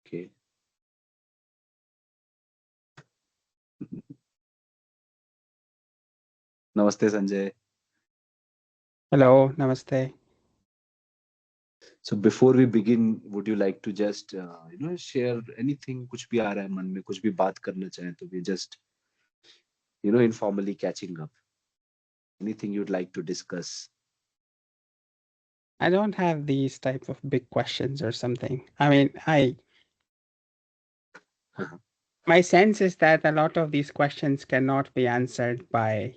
Okay. Namaste, Sanjay. Hello, namaste. So before we begin, would you like to just share anything? कुछ भी आ रहा है मन में, कुछ भी बात करना चाहें तो we just informally catching up. Anything you'd like to discuss? I don't have these type of big questions or something. I mean, my sense is that a lot of these questions cannot be answered by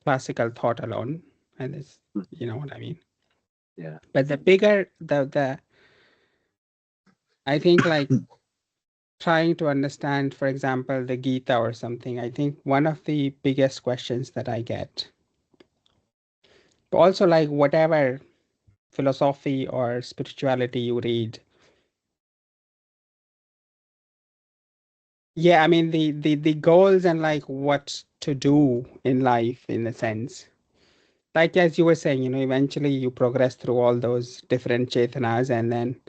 classical thought alone, and it's, you know what I mean. Yeah. But the bigger the I think like trying to understand, for example, the Gita or something. I think one of the biggest questions that I get, also like whatever philosophy or spirituality you read. Yeah, I mean the goals and like what to do in life in a sense. Like as you were saying, eventually you progress through all those different chetanas, and then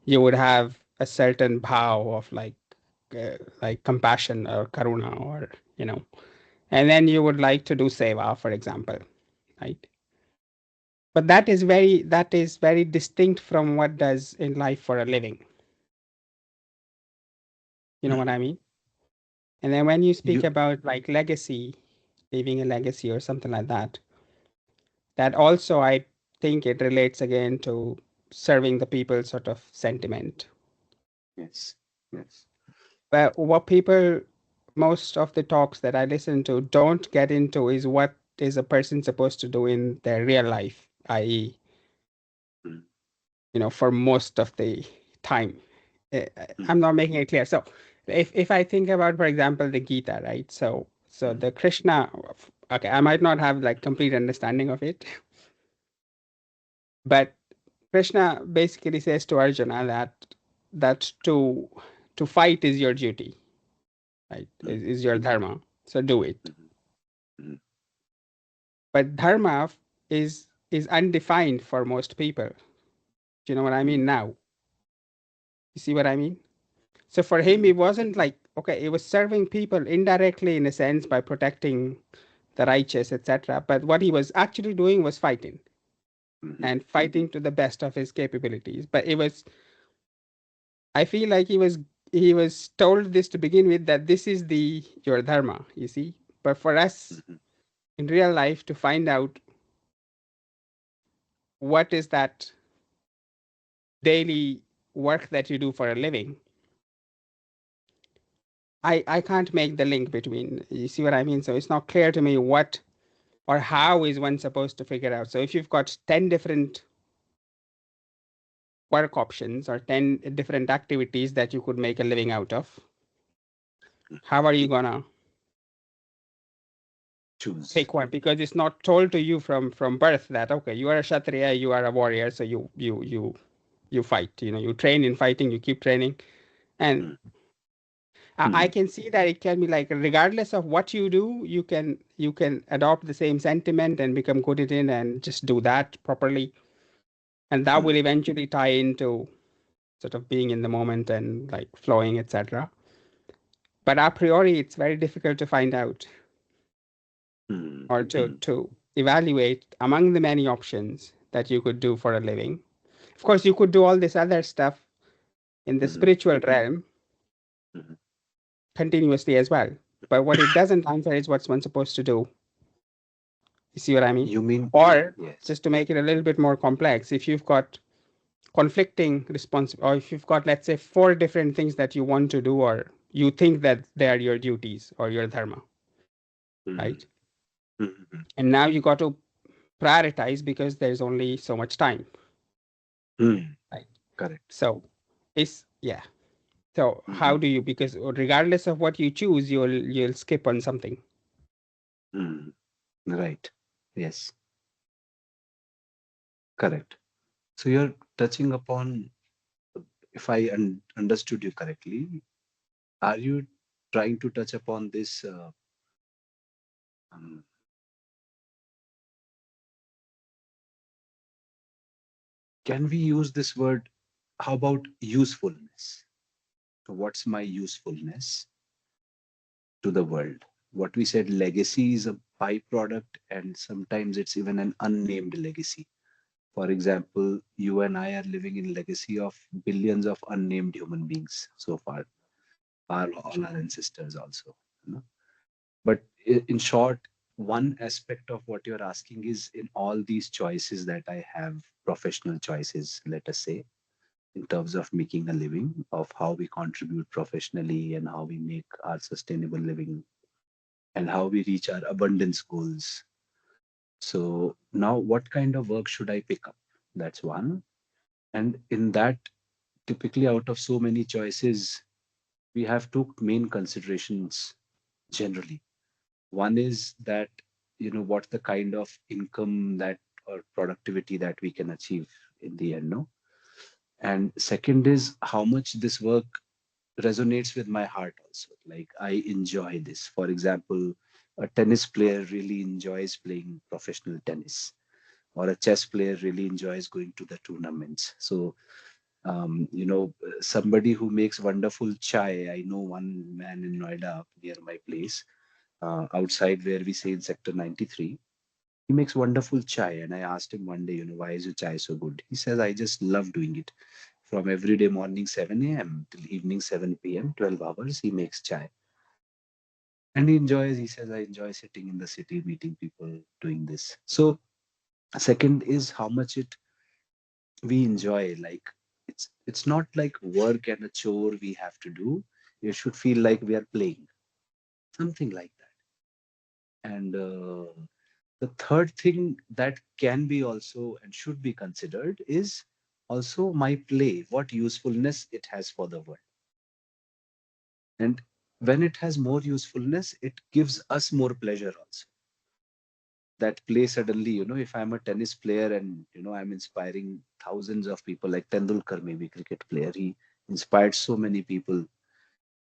you would have a certain bhav of like compassion or karuna, or and then you would like to do seva, for example, right? But that is very distinct from what does in life for a living. You know what I mean? And then when you speak You about like legacy, leaving a legacy or something like that, that also I think it relates again to serving the people sort of sentiment. yes, yes. But what people, most of the talks that I listen to don't get into is what is a person supposed to do in their real life, i.e., Mm, for most of the time. I'm mm, not making it clear. So if I think about, for example, the Gita, right? So mm, the Krishna, okay, I might not have like complete understanding of it, but Krishna basically says to Arjuna that to fight is your duty, right? mm, Is your dharma. So do it. mm, mm, But dharma is undefined for most people. Do you know what I mm, mean now? You see what I mean? So for him, mm, it wasn't like, okay, it was serving people indirectly in a sense by protecting the righteous, etc. But what he was actually doing was fighting, mm, and fighting to the best of his capabilities. But it was, I feel like he was told this to begin with, that this is the your dharma, you see. But for us mm, in real life to find out what is that daily work that you do for a living, I can't make the link between, you see what I mean? So it's not clear to me what or how is one supposed to figure out. So if you've got 10 different work options or 10 different activities that you could make a living out of, how are you gonna choose. pick one? Because it's not told to you from birth that, okay, you are a kshatriya, you are a warrior, so you fight, you train in fighting, you keep training. And Mm, I mm, can see that it can be like, regardless of what you do, you can adopt the same sentiment and become good at it and just do that properly, and that will mm, eventually tie into sort of being in the moment and like flowing, etc. But a priori, it's very difficult to find out, mm, or to mm, to evaluate among the many options that you could do for a living. Of course, you could do all this other stuff in the mm, spiritual realm mm. continuously as well. But what it doesn't answer is what's one supposed to do. You see what I mean? You mean Or yes. just to make it a little bit more complex, if you've got conflicting response, or if you've got, let's say, four different things that you want to do, or you think that they are your duties or your dharma, Mm, right? mm, mm, And now you got to prioritize because there's only so much time, mm. right? Correct. So it's, yeah. So how Mm, do you, because regardless of what you choose, you'll skip on something. mm. Right. Yes. Correct. So you're touching upon, if I understood you correctly, are you trying to touch upon this? Um, can we use this word? how about usefulness? So what's my usefulness to the world? What we said, legacy is a byproduct, and sometimes it's even an unnamed legacy. For example, you and I are living in legacy of billions of unnamed human beings so far, all our ancestors also. You know? But in short, one aspect of what you're asking is in all these choices that I have, professional choices, let us say, in terms of making a living, of how we contribute professionally and how we make our sustainable living and how we reach our abundance goals. So now what kind of work should I pick up? That's one. And in that, typically out of so many choices, we have two main considerations generally. One is that, what the kind of income that or productivity that we can achieve in the end, no? And second is how much this work resonates with my heart also. Like I enjoy this. For example, a tennis player really enjoys playing professional tennis, or a chess player really enjoys going to the tournaments. So somebody who makes wonderful chai. I know one man in Noida near my place, outside where we say in Sector 93. He makes wonderful chai. And I asked him one day, why is your chai so good? He says, I just love doing it. From every day morning 7 a.m. till evening 7 p.m., 12 hours, he makes chai. And he enjoys, he says, I enjoy sitting in the city, meeting people, doing this. So, second is how much it we enjoy. Like it's not like work and a chore we have to do. It should feel like we are playing, something like that. And the third thing that can be also and should be considered is also my play, what usefulness it has for the world. And when it has more usefulness, it gives us more pleasure also. That play suddenly, if I'm a tennis player and I'm inspiring thousands of people, like Tendulkar, maybe cricket player, he inspired so many people,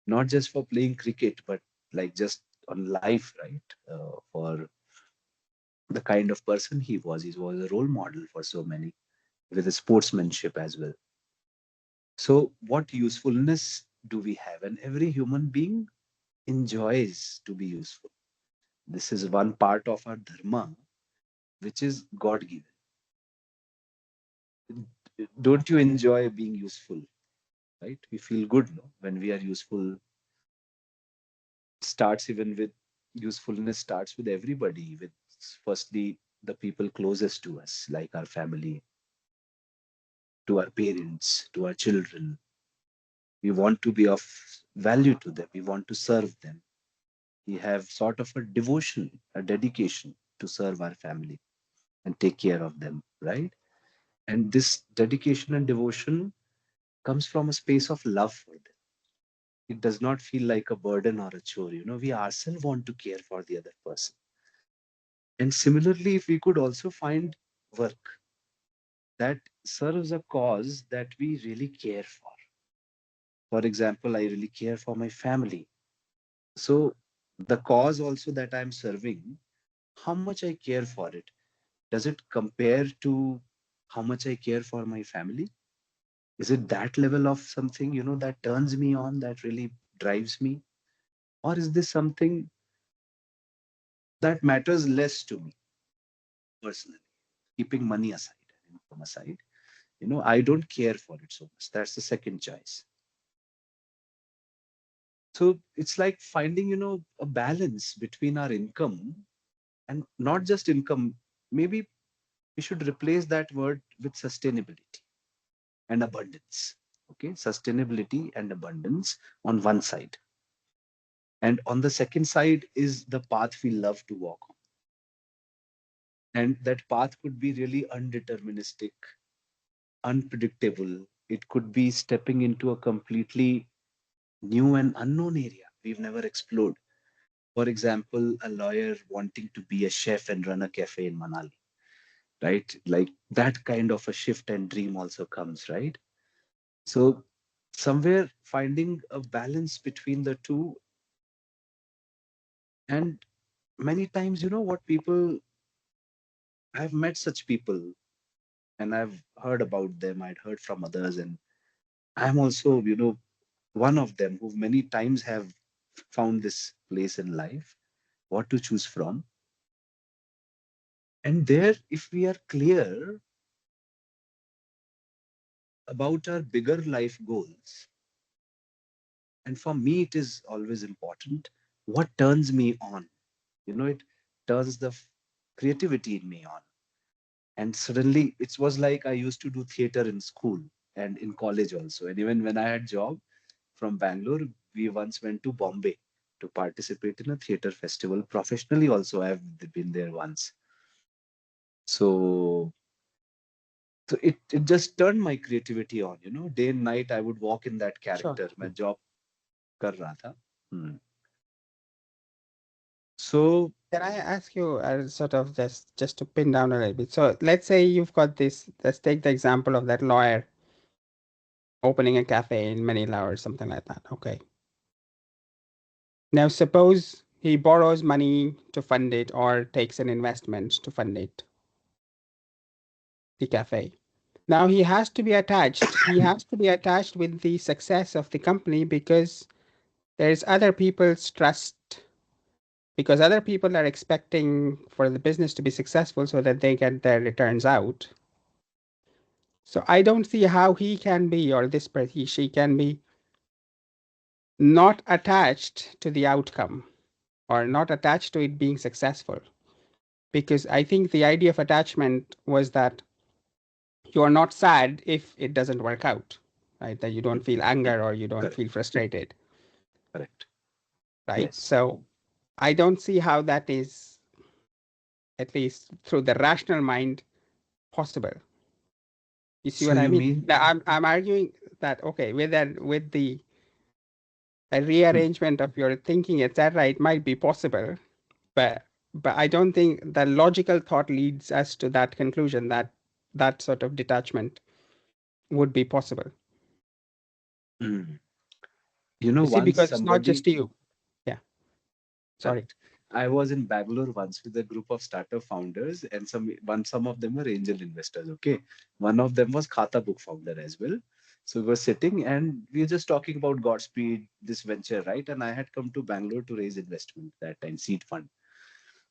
not just for playing cricket, but like just on life, right? For the kind of person he was a role model for so many, with his sportsmanship as well. So what usefulness do we have? And every human being enjoys to be useful. This is one part of our dharma, which is God given. Don't you enjoy being useful? Right? We feel good, no? When we are useful. Starts even with usefulness starts with everybody. With firstly the people closest to us, like our family, to our parents, to our children. We want to be of value to them. We want to serve them. We have sort of a devotion, a dedication to serve our family and take care of them, right? And this dedication and devotion comes from a space of love for them. It does not feel like a burden or a chore. We ourselves want to care for the other person. And similarly, if we could also find work that serves a cause that we really care for. For example, I really care for my family. So the cause also that I'm serving, how much I care for it, does it compare to how much I care for my family? Is it that level of something, that turns me on, that really drives me? Or is this something that matters less to me personally? Keeping money aside and income aside, I don't care for it so much. That's the second choice. So it's like finding, a balance between our income, and not just income. Maybe we should replace that word with sustainability and abundance. Okay, sustainability and abundance on one side. And on the second side is the path we love to walk on. And that path could be really undeterministic, unpredictable. It could be stepping into a completely new and unknown area we've never explored. For example, a lawyer wanting to be a chef and run a cafe in Manali, right? Like that kind of a shift and dream also comes, right? So, somewhere finding a balance between the two. And many times, what people, I've met such people and I've heard about them, I'd heard from others, and I'm also, one of them who many times have found this place in life, what to choose from. And there, if we are clear about our bigger life goals, and for me, it is always important what turns me on. It turns the creativity in me on. And suddenly, it was like I used to do theater in school and in college also. And even when I had job from Bangalore, we once went to Bombay to participate in a theater festival professionally. Also, I have been there once. So it just turned my creativity on. Day and night I would walk in that Sure. character. मैं job कर रहा था. Hmm. So Can I ask you sort of just to pin down a little bit? So let's say you've got this. Let's take the example of that lawyer opening a cafe in Manila or something like that. Okay. Now suppose he borrows money to fund it or takes an investment to fund it, the cafe. Now he has to be attached. He has to be attached with the success of the company because there's other people's trust, because other people are expecting for the business to be successful so that they get their returns out. So I don't see how he can be, or this he, she can be not attached to the outcome or not attached to it being successful. Because I think the idea of attachment was that you are not sad if it doesn't work out, right? That you don't mm, feel mm, anger or you don't correct, feel frustrated, correct. right? Yes. So I don't see how that is, at least through the rational mind, possible. You see So what I you mean? mean, Now I'm arguing that okay, with the a hmm, rearrangement of your thinking, etc., it might be possible, but I don't think the logical thought leads us to that conclusion that that sort of detachment would be possible. hmm. You see, Once because it's not just somebody, you. Yeah, sorry. correct. I was in Bangalore once with a group of startup founders, and some of them were angel investors. Okay, one of them was Khata book founder as well. So we were sitting and we were just talking about Godspeed, this venture, right? And I had come to Bangalore to raise investment that time, seed fund.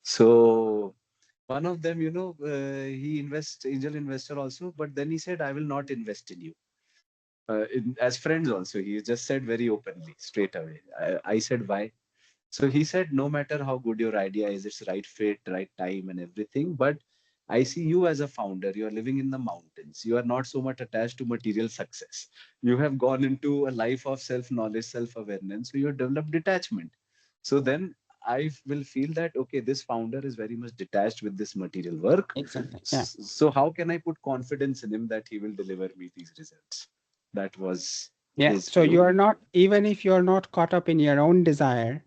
So one of them, he invests angel investor also, but then he said, "I will not invest in you." As friends also, he just said very openly, straight away. I said, "Why?" So he said, no matter how good your idea is, it's right fit, right time, and everything. But I see you as a founder. You are living in the mountains. You are not so much attached to material success. You have gone into a life of self knowledge, self awareness. So you have developed detachment. So then I will feel that, okay, this founder is very much detached with this material work. Exactly. Yeah. So how can I put confidence in him that he will deliver me these results? That was Yeah. his So you view. are not, even if you're not caught up in your own desire,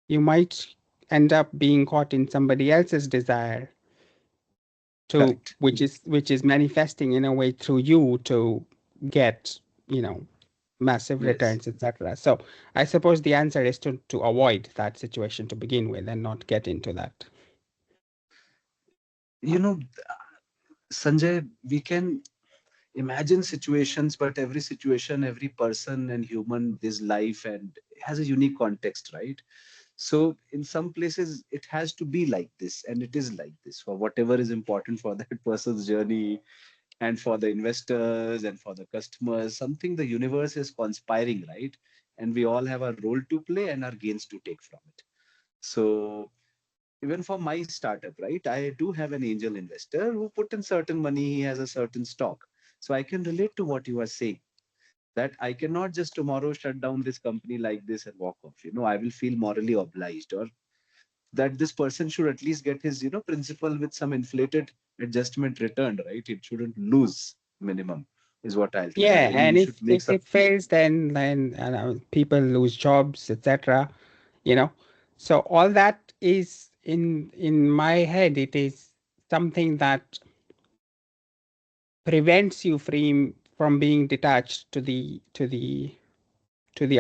you might end up being caught in somebody else's desire to Correct. which is manifesting in a way through you to get, you know, massive Yes. returns, etc. So I suppose the answer is to avoid that situation to begin with and not get into that. You know, Sanjay, we can imagine situations, but every situation, every person and human, this life and has a unique context, right? So in some places it has to be like this, and it is like this for whatever is important for that person's journey and for the investors and for the customers. Something the universe is conspiring, right? And we all have a role to play and our gains to take from it. So even for my startup, right? I do have an angel investor who put in certain money, he has a certain stock. So I can relate to what you are saying, that I cannot just tomorrow shut down this company like this and walk off. I will feel morally obliged, or that this person should at least get his, principal with some inflated adjustment returned, right? It shouldn't lose minimum, is what I'll think. Yeah, Ideally, and he should make if some. it fails, then people lose jobs, etc. You know, so all that is in my head. It is something that prevents you from being detached to the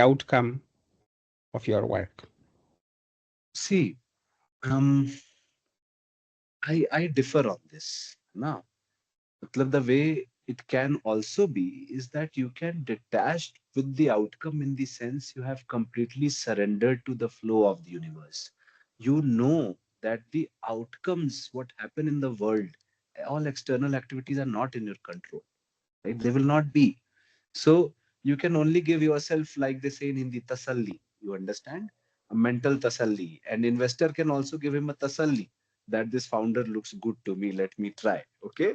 outcome of your work. See, um, I differ on this. Now, matlab the way it can also be is that you can detach with the outcome in the sense you have completely surrendered to the flow of the universe. You know that the outcomes, what happen in the world, all external activities are not in your control, right? They will not be. So you can only give yourself, like they say in Hindi, tasalli. You understand? A mental tasalli. And investor can also give him a tasalli that this founder looks good to me. Let me try. Okay.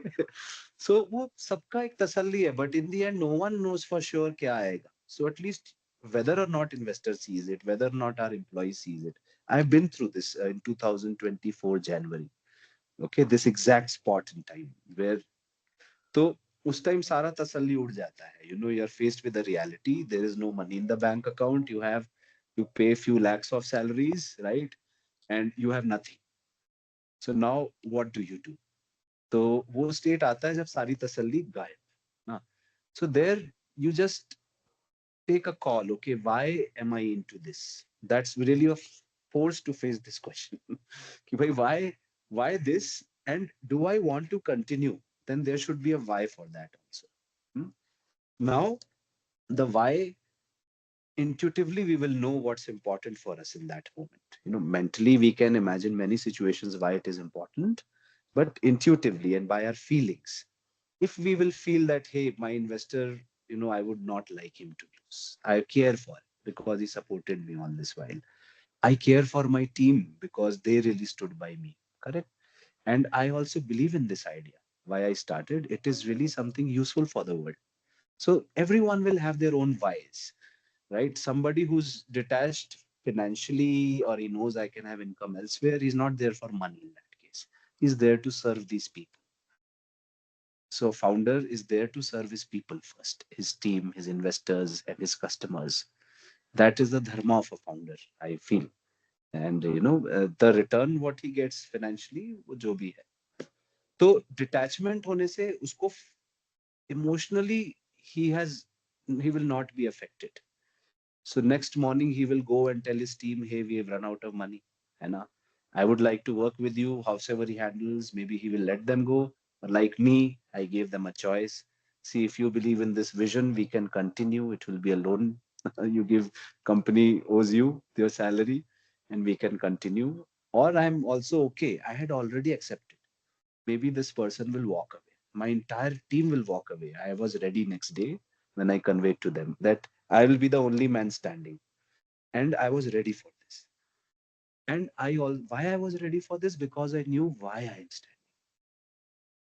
So वो सबका एक तसल्ली है, but in the end, no one knows for sure क्या आएगा. So at least whether or not investor sees it, whether or not our employee sees it. I've been through this in 2024 January. Okay, this exact spot in time where तो उस time सारा तसल्ली उड़ जाता है. You know, you're faced with the reality. There is no money in the bank account. You have to pay few lakhs of salaries, right? And you have nothing. So now what do you do? तो वो state आता है जब सारी तसल्ली गायब ना. So there you just take a call. Okay, why am I into this? That's really a force to face this question. कि भाई why this, and do I want to continue? Then there should be a why for that also. Hmm? Now, the why, intuitively we will know what's important for us in that moment. You know, mentally we can imagine many situations why it is important, but intuitively and by our feelings, if we will feel that, hey, my investor, you know, I would not like him to lose. I care for him because he supported me all this while. I care for my team because they really stood by me. Correct. And I also believe in this idea. Why I started, it is really something useful for the world. So everyone will have their own whys, right? Somebody who's detached financially, or he knows I can have income elsewhere, he's not there for money in that case. He's there to serve these people. So founder is there to serve his people first, his team, his investors, and his customers. That is the dharma of a founder, I feel. And you know, the return what he gets financially, वो जो भी है. तो detachment होने से उसको emotionally he has he will not be affected. So next morning he will go and tell his team, "Hey, we have run out of money, and I would like to work with you." However he handles, maybe he will let them go. But like me, I gave them a choice. See, if you believe in this vision, we can continue. It will be a loan. You give, company owes you your salary, and we can continue. Or I'm also okay. I had already accepted. Maybe this person will walk away. My entire team will walk away. I was ready next day when I conveyed to them that I will be the only man standing. And I was ready for this. And why I was ready for this? Because I knew why I am standing.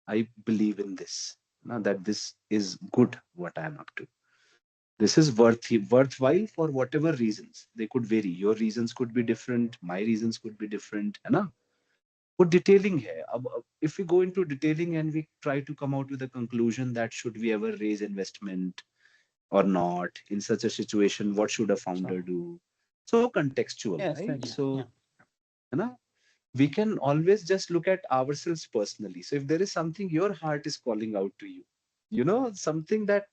I believe in this. Now that this is good what I am up to. This is worthwhile for whatever reasons. They could vary. Your reasons could be different. My reasons could be different. है ना? वो detailing है. अब if we go into detailing and we try to come out with a conclusion that should we ever raise investment or not in such a situation, what should a So founder do? So contextual, yes, right? yeah, yeah. So, you know, we can always just look at ourselves personally. So if there is something your heart is calling out to you, you know, something that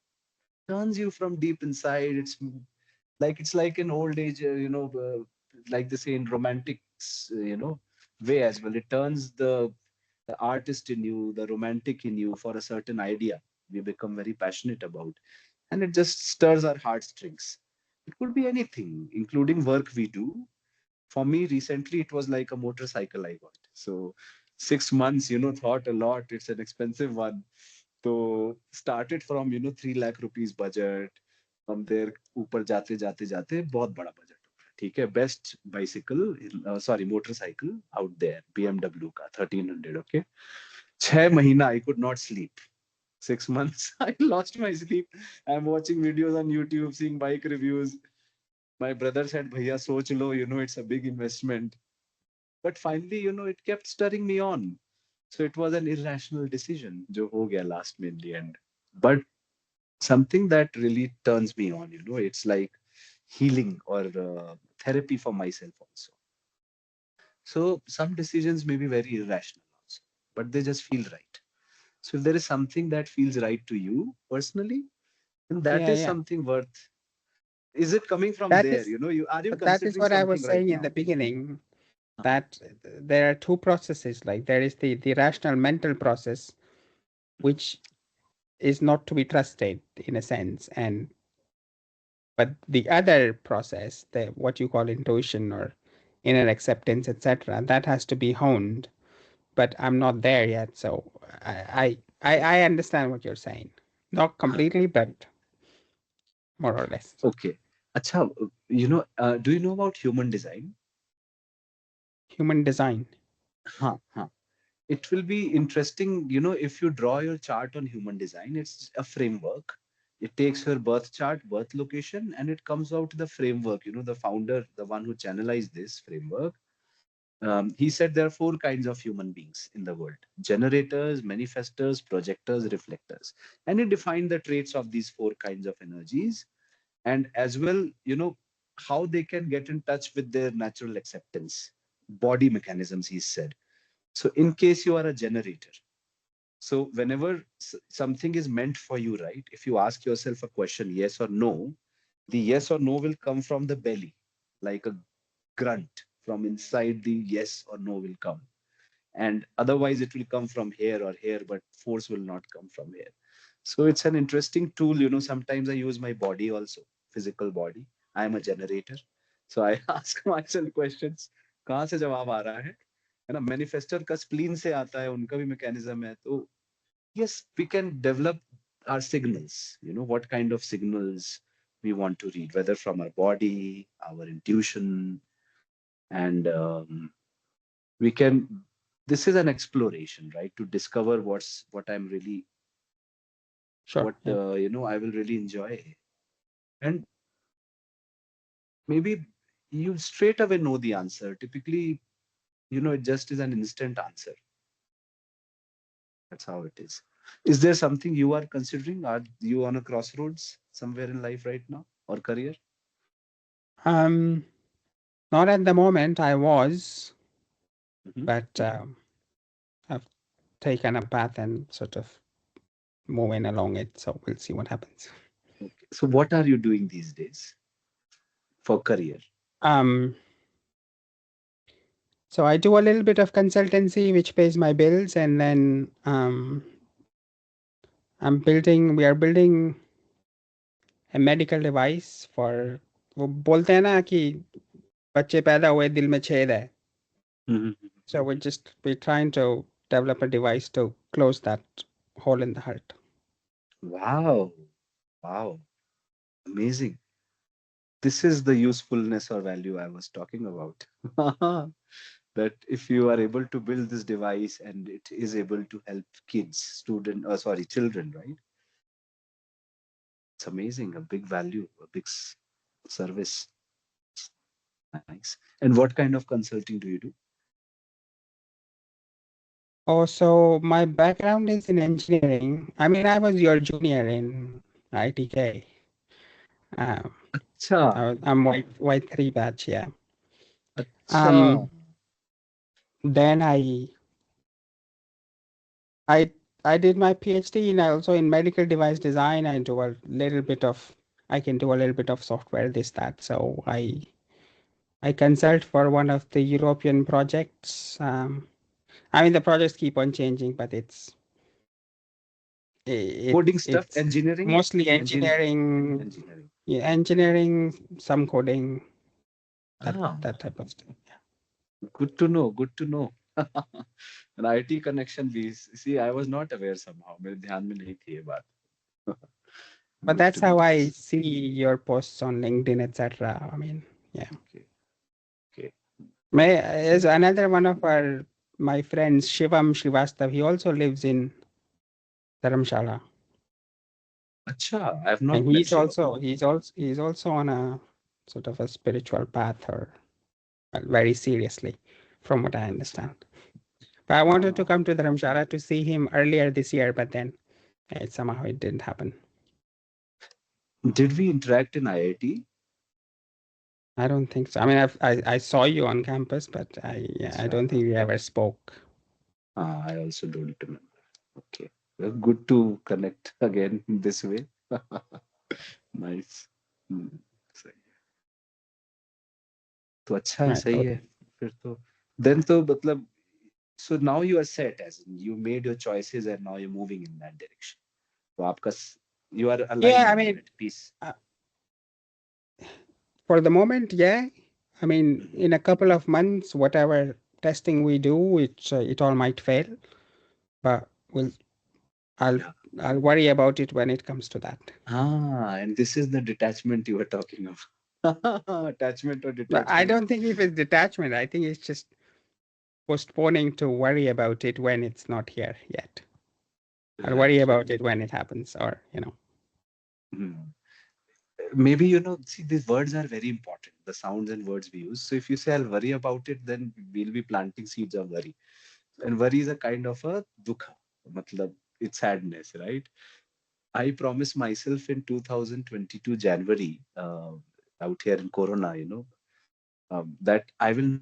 turns you from deep inside, it's like an old age, like they say in romantics, way as well. It turns the artist in you, the romantic in you for a certain idea we become very passionate about, and it just stirs our heartstrings. It could be anything, including work we do. For me, recently, it was like a motorcycle I got. So 6 months, thought a lot. It's an expensive one. So started from, 3 lakh rupees budget. From there, ऊपर जाते जाते जाते बहुत बड़ा budget हो गया. ठीक है, best bicycle, sorry motorcycle out there, BMW का 1300. ओके, 6 महीना I could not sleep. 6 months I lost my sleep. I'm watching videos on YouTube, seeing bike reviews. My brother said, Bhaiya, soch lo, it's a big investment. But finally, it kept stirring me on. So it was an irrational decision, jo ho gaya last में in the end. But something that really turns me on, it's like healing or therapy for myself also. So some decisions may be very irrational also, but they just feel right. So if there is something that feels right to you personally, then that Yeah, is yeah. something worth. Is it coming from That there? is You are you that is considering what I something was right saying in the now? beginning, Uh-huh. that there are two processes. Like there is the rational mental process, which is not to be trusted in a sense. But the other process, the what you call intuition or inner acceptance, etc., that has to be honed. But I'm not there yet, so I understand what you're saying. Not completely, but more or less. Okay. Acha, do you know about human design? Human design. Huh, huh. It will be interesting, if you draw your chart on human design, it's a framework. It takes your birth chart, birth location, and it comes out the framework. The founder, the one who channelized this framework, he said there are four kinds of human beings in the world: generators, manifestors, projectors, reflectors. And he defined the traits of these four kinds of energies, and as well, how they can get in touch with their natural acceptance, body mechanisms, he said. So, in case you are a generator, so whenever something is meant for you, right? If you ask yourself a question, yes or no, the yes or no will come from the belly, like a grunt from inside. The yes or no will come, and otherwise it will come from here or here, but force will not come from here. So it's an interesting tool. Sometimes I use my body also, physical body. I am a generator, so I ask myself questions, कहाँ से जवाब आ रहा है ना? Manifester का spleen से आता है, उनका भी मैकेनिज्म है. तो yes, we can develop our signals, what kind of signals we want to read, whether from our body, our intuition, and we can, this is an exploration, right, to discover what I'm really, Sure. what Yeah. I will really enjoy. And maybe you straight away know the answer. Typically, it just is an instant answer. That's how it is. Is there something you are considering? Are you on a crossroads somewhere in life right now, or career? Um, Not at the moment. I was, Mhm. but I've taken a path and sort of moving along it. So we'll see what happens. Okay. So what are you doing these days for career? Um, so I do a little bit of consultancy, which pays my bills, and then we are building a medical device for, वो बोलते हैं ना कि बच्चे पैदा हुए दिल में छेद है. Mhm. So we're trying to develop a device to close that hole in the heart. Wow. Wow. Amazing. This is the usefulness or value I was talking about. That if you are able to build this device and it is able to help kids, children, right? It's amazing. A big value, a big service. Nice. And what kind of consulting do you do? Oh, so my background is in engineering. I mean, I was your junior in ITK. Um, Acha, I'm Y3 batch, yeah. acha. Um, then I I did my PhD in also in medical device design. I can do a little bit of software, this, that. So I consult for one of the European projects. I mean, the projects keep on changing, but Coding stuff, it's engineering, mostly engineering, engineering. yeah, engineering, some coding, Ah, that type of stuff. good to know. Good to know. An IT connection भी. See, I was not aware somehow. मेरे ध्यान में नहीं थी ये बात. But Good that's to know. how I see your posts on LinkedIn, etc. I mean, yeah. Okay. Okay. May is another one of my friends, Shivam Srivastav. He also lives in Dharamshala, Acha, I have not and met Shivam. he's also on a sort of a spiritual path, or well, very seriously, from what I understand. But I wanted to Ah. come to Dharamshala to see him earlier this year, but then somehow it didn't happen. Did we interact in IIT? I don't think so. I mean, I saw you on campus, but I Acha. don't think we ever spoke. I also don't remember. Okay. Well, good to connect again this way. Nice. Hmm, सही है. तो अच्छा है, Right. सही है. Okay. फिर तो then तो मतलब, so now you are set, as in you made your choices and now you're moving in that direction. तो आपका you are Yeah, I aligned, you mean, are at peace. uh, for the moment, yeah. I mean, Mhm. in a couple of months, whatever testing we do, it all might fail, but we'll I'll Yeah. I'll worry about it when it comes to that. And this is the detachment you were talking of. Attachment or But I detachment. don't think if it's detachment, I think it's just postponing to worry about it when it's not here yet. I'll worry Right, about right. it when it happens, or Hmm. Maybe, see, these words are very important, the sounds and words we use. So if you say I'll worry about it, then we'll be planting seeds of worry. And worry is a kind of a dukha, matlab, it's sadness, right? I promised myself in 2022 January, out here in Corona, that I will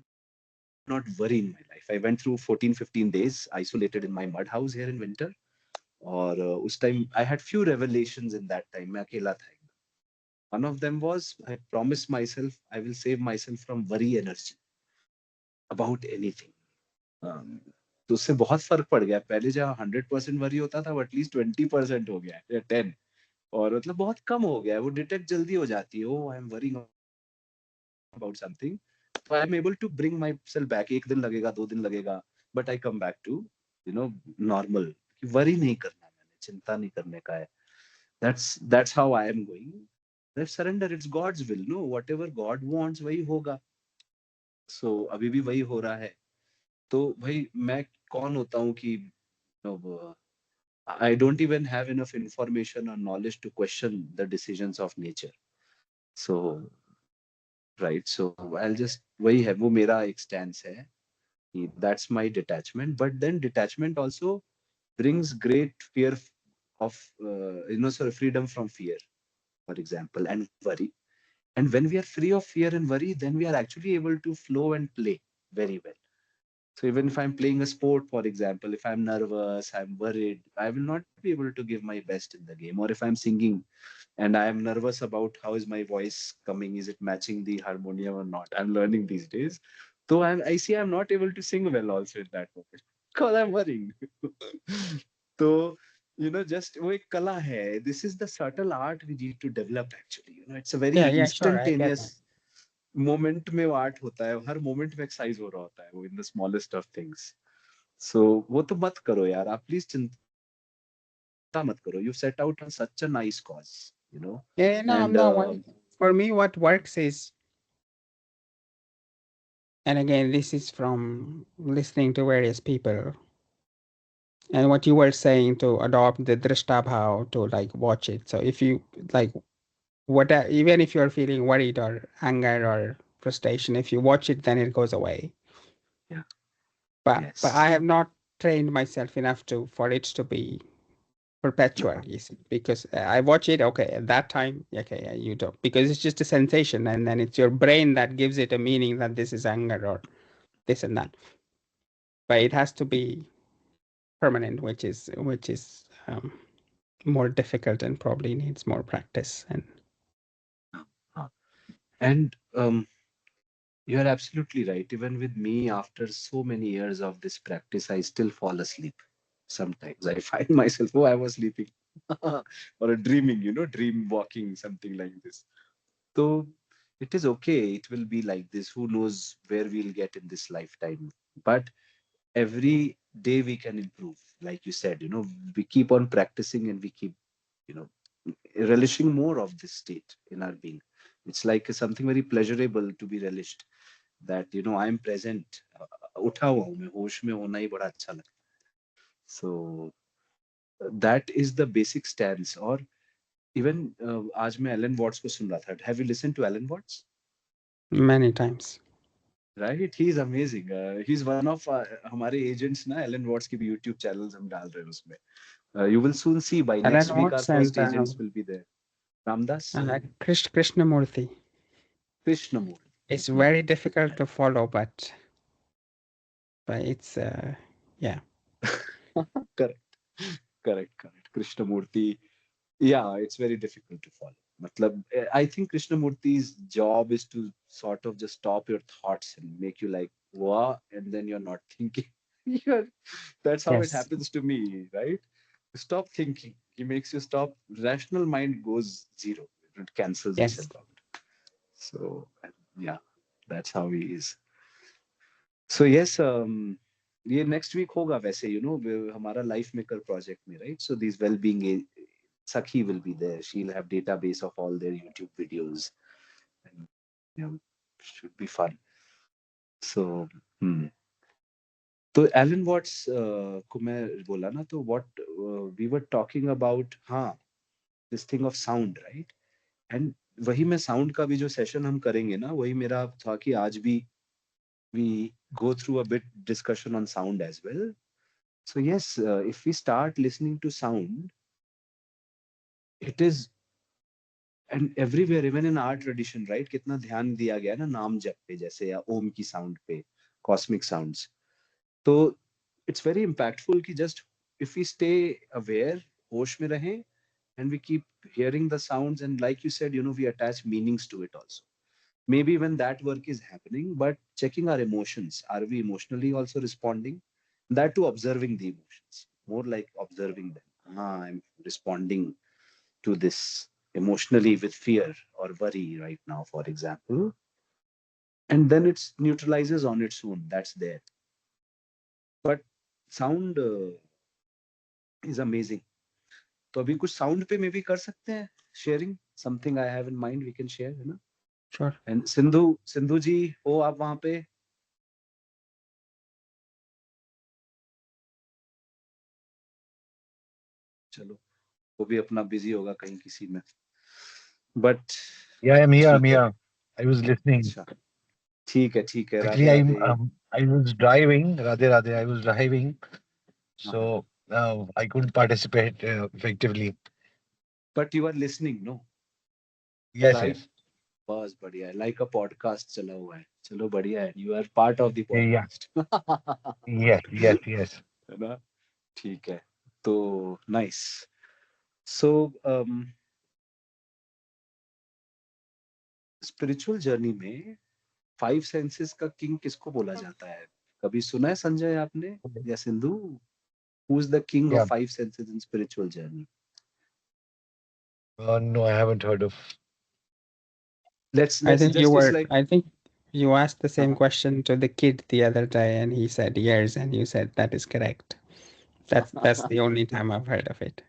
not worry in my life. I went through 14, 15 days isolated in my mud house here in winter. और उस time I had few revelations in that time. मैं अकेला था एकदम. One of them was I promised myself I will save myself from worry energy about anything. um, तो उससे बहुत फर्क पड़ गया. पहले जहाँ 100% वरी होता था वो एटलीस्ट 20% हो गया है या 10. और मतलब बहुत कम हो गया है. वो डिटेक्ट जल्दी हो जाती है. Oh I am worrying about something. तो I am able to bring myself back. एक दिन लगेगा, 2 दिन लगेगा, but I come back to normal. Worry नहीं करना है, मैंने चिंता नहीं करने का है. That's how I am going. Let's surrender. It's God's will. No, whatever God wants वही होगा. So अभी भी वही हो रहा है. तो भाई मैं कौन होता हूँ कि I don't even have enough information or knowledge to question the decisions of nature. So right. So I'll just वही है, वो मेरा एक stance है कि that's my detachment. But then detachment also brings great fear of sort of freedom from fear, for example, and worry. And when we are free of fear and worry, then we are actually able to flow and play very well. So even if I'm playing a sport, for example, if I'm nervous, I'm worried, I will not be able to give my best in the game. Or if I'm singing and I am nervous about how is my voice coming, is it matching the harmonium or not? I'm learning these days. So I see I'm not able to sing well also in that moment because I'm worrying. So just वो एक कला है. This is the subtle art we need to develop actually. It's a very yeah, yeah, sure, I get instantaneous that. Moment में वो art होता है. हर moment में exercise हो रहा होता है वो in the smallest of things. So वो तो मत करो यार, आप प्लीज चिंता मत करो. You set out on such a nice cause, Yeah, and no, I'm not worried. For me, what works is, and again, this is from listening to various people, and what you were saying to adopt the drishtabhav to like watch it. So if you like, even if you're feeling worried or anger or frustration, if you watch it, then it goes away. yeah, But I yes, have not trained myself enough to for it to be perpetual, you see, because I watch it, okay, at that time, okay, yeah, you don't, because it's just a sensation, and then it's your brain that gives it a meaning that this is anger or this and that. But it has to be permanent, which is more difficult and probably needs more practice. And uh, and you are absolutely right. Even with me, after so many years of this practice, I still fall asleep. Sometimes I find myself, oh, I was sleeping, or a dreaming, dream walking, something like this. So it is okay. It will be like this. Who knows where we'll get in this lifetime? But every day we can improve. Like you said, we keep on practicing and we keep, you know, relishing more of this state in our being. It's like something very pleasurable to be relished. That I'm present. उठा हुआ हूँ मैं, होश में होना ही बड़ा अच्छा लगता है. So that is the basic stance. और even आज मैं एलन वॉट्स को सुन रहा था. Have you listened to Alan Watts? many times. Right, he's amazing. He's one of हमारे agents ना. Alan Watts की भी YouTube channels हम डाल रहे हैं उसमें. You will soon see by Alan next week our Watts and first agents will be there. Ramdas, Krishnamurti. Krishnamurti. It's Hmm. very difficult to follow, but it's yeah. Correct, correct. Krishnamurti. Yeah, it's very difficult to follow. Matlab, I think Krishnamurti's job is to sort of just stop your thoughts and make you like, wow, and then you're not thinking. You're, that's how it Yes. happens to me, right? Stop thinking. He makes you stop. Rational mind goes zero. It cancels Yes, itself out. So yeah, that's how he is. So yes, ये next week होगा वैसे, हमारा life maker project में, right? So these well-being Sakhi will be there. She'll have database of all their YouTube videos, and should be fun. So तो Alan Watts को मैं बोला ना, तो what we were talking about, हाँ, this thing of sound, right? And वही मैं sound का भी जो सेशन हम करेंगे ना, वही मेरा था कि आज भी we go through a bit discussion on sound as well. So yes, if we start listening to sound, it is, and everywhere, even in our tradition, right, कितना ध्यान दिया गया है ना नाम जप पे, जैसे या ओम की साउंड पे, कॉस्मिक साउंड्स. तो इट्स वेरी इम्पैक्टफुल कि just if we stay aware, होश में रहें, and we keep hearing the sounds, and like you said, we attach meanings to it also. Maybe when that work is happening, but checking our emotions, are we emotionally also responding? That to observing the emotions, more like observing them. I'm responding to this emotionally with fear or worry right now, for example, and then it neutralizes on its own. That's there. But sound is amazing. तो अभी कुछ sound पे में भी कर सकते हैं sharing, something I have in mind we can share, है ना? sure. एंड सिंधु, सिंधु जी हो आप वहां पे? चलो, वो भी अपना बिजी होगा कहीं किसी में, but Yeah, I'm here. I'm ठीक है. here. I was listening. अच्छा, ठीक है, Radhe Actually, Radhe. I was driving. Radhe Radhe. I was driving, हाँ हाँ, so I couldn't participate effectively. But you are listening, no? Yes, like, yes. बस बढ़िया है, लाइक अ पॉडकास्ट चला हुआ है. चलो बढ़िया है, you are part of the Yeah. Podcast. Yes, yes, yes. है ना? ठीक है. तो नाइस. सो स्पिरिचुअल जर्नी में फाइव सेंसेस का किंग किसको बोला जाता है? कभी सुना है संजय आपने या Sindhu? Who is the king Yeah. Of five senses in spiritual journey? No, I haven't heard of. Let's I let's think you just, it's were, like, I think you asked the same हाँ. question to the kid the other day, and he said years, and you said that is correct. That's the only time I've heard of it.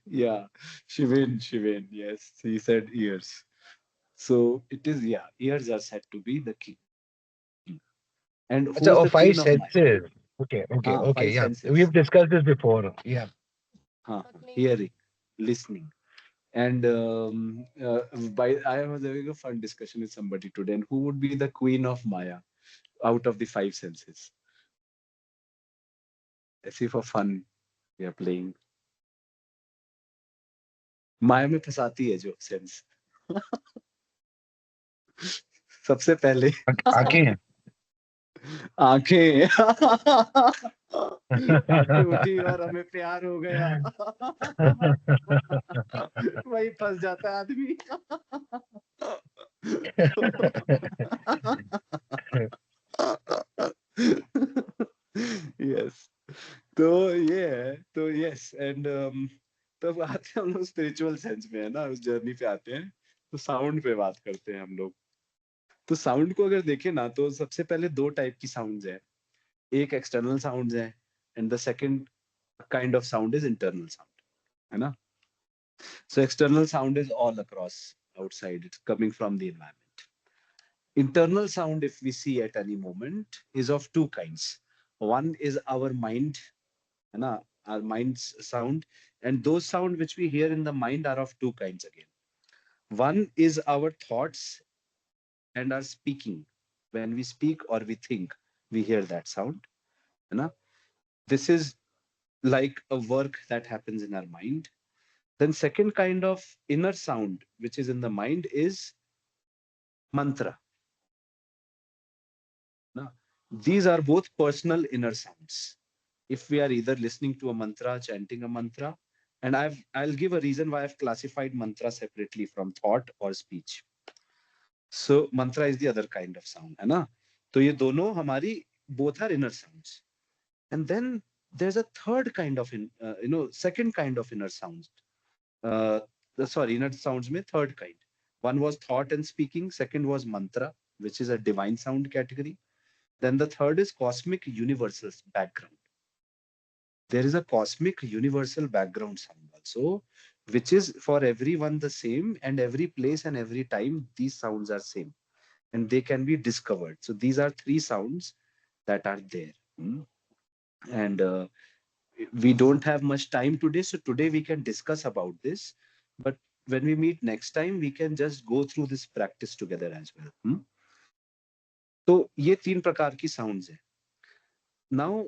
Yeah, Shivin, yes, he said ears. So it is, yeah, ears are said to be the king. And who's the Achha, queen oh, of Maya? five senses. Okay, okay, Five okay. Yeah, senses. we've discussed this before. Yeah. Hearing, listening. And by I was having a fun discussion with somebody today, and who would be the queen of Maya out of the five senses? Let's see, for fun, we are playing. माया में फंसाती है जो sense, सबसे पहले Aake. आंखें. आंखें उठी और हमें प्यार हो गया. वही फंस जाता है आदमी. यस. तो ये है, तो यस. एंड तब आते हैं हम लोग स्पिरिचुअल सेंस में, है ना, उस जर्नी पे आते हैं. तो साउंड पे बात करते हैं हम लोग. तो साउंड को अगर देखें ना, तो सबसे पहले दो टाइप की साउंड्स है. एक एक्सटर्नल साउंड्स है, and the second kind of sound is internal sound, है ना? So external sound is all across outside. It's coming from the environment. Internal sound, if we see at any moment, is of two kinds. One is our mind, है ना, our mind's sound, and those sound which we hear in the mind are of two kinds again. One is our thoughts and our speaking. When we speak or we think, we hear that sound, है ना? This is like a work that happens in our mind. Then second kind of inner sound which is in the mind is mantra. Now, these are both personal inner sounds. If we are either listening to a mantra, chanting a mantra, and I'll give a reason why I've classified mantra separately from thought or speech. So mantra is the other kind of sound, है ना? तो ये दोनों हमारी, both are inner sounds. And then there's a third kind of second kind of inner sounds. Uh, sorry, inner sounds mein third kind. One was thought and speaking. Second was mantra, which is a divine sound category. Then the third is cosmic universal background. There is a cosmic universal background sound also, which is for everyone the same, and every place and every time these sounds are same, and they can be discovered. So these are three sounds that are there. And we don't have much time today, so today we can discuss about this. But when we meet next time, we can just go through this practice together as well. तो ये तीन प्रकार की sounds है. Now,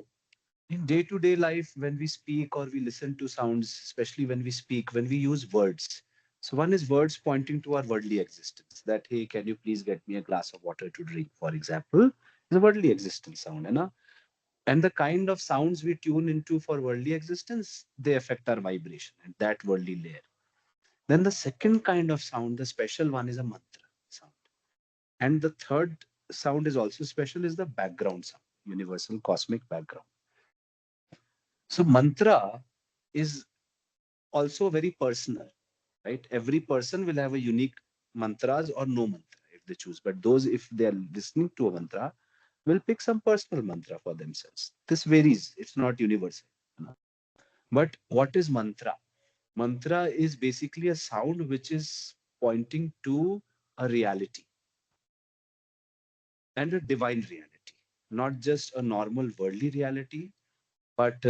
in day-to-day life, when we speak or we listen to sounds, especially when we speak, when we use words. So one is words pointing to our worldly existence. That, hey, can you please get me a glass of water to drink, for example, is a worldly existence sound. Hai na? And the kind of sounds we tune into for worldly existence, they affect our vibration at that worldly layer. Then the second kind of sound, the special one, is a mantra sound. And the third sound is also special, is the background sound, universal cosmic background. So mantra is also very personal, right? Every person will have a unique mantras or no mantra if they choose. But those, if they are listening to a mantra, will pick some personal mantra for themselves. This varies. It's not universal. But what is mantra? Mantra is basically a sound which is pointing to a reality and a divine reality, not just a normal worldly reality, but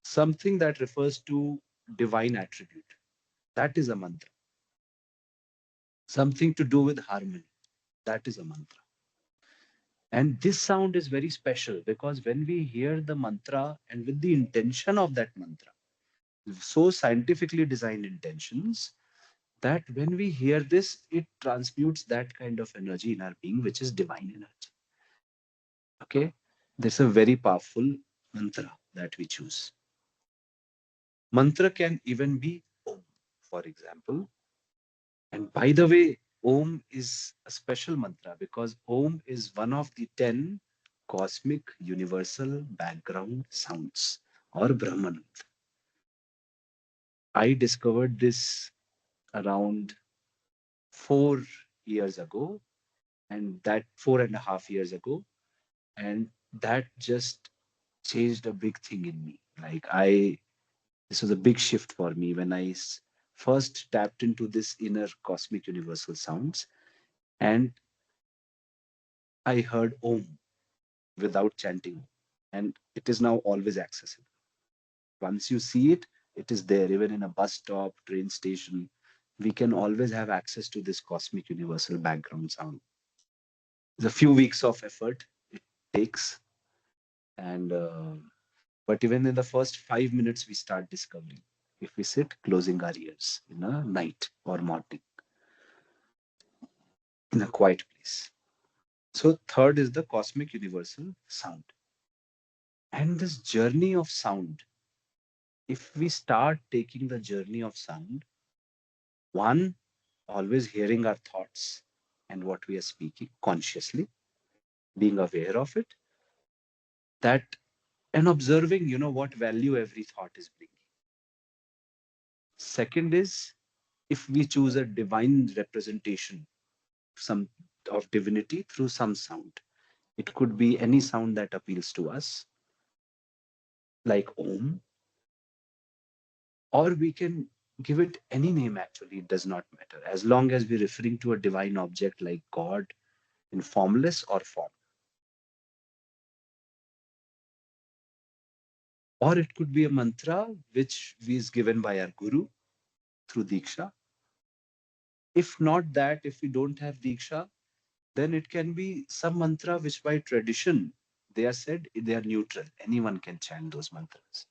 something that refers to divine attribute. That is a mantra. Something to do with harmony. That is a mantra. And this sound is very special because when we hear the mantra and with the intention of that mantra, so scientifically designed intentions, that when we hear this, it transmutes that kind of energy in our being, which is divine energy. Okay? There's a very powerful mantra that we choose. Mantra can even be Om, for example. And by the way, Om is a special mantra because Om is one of the 10 cosmic universal background sounds or Brahman. I discovered this around 4 years ago, and that 4.5 years ago, and that just changed a big thing in me. This was a big shift for me when I first tapped into this inner cosmic universal sounds, and I heard Om without chanting, and it is now always accessible. Once you see it, it is there, even in a bus stop, train station. We can always have access to this cosmic universal background sound. It's a few weeks of effort it takes, and but even in the first 5 minutes, we start discovering if we sit closing our ears in a night or morning in a quiet place. So, third is the cosmic universal sound. And this journey of sound, if we start taking the journey of sound, one, always hearing our thoughts and what we are speaking consciously, being aware of it, that and observing, what value every thought is bringing. Second is, if we choose a divine representation some of divinity through some sound. It could be any sound that appeals to us, like Om, or we can give it any name actually, it does not matter, as long as we're referring to a divine object like God in formless or form. Or it could be a mantra which is given by our Guru through Diksha. If not that, if we don't have Diksha, then it can be some mantra which by tradition, they are said they are neutral. Anyone can chant those mantras.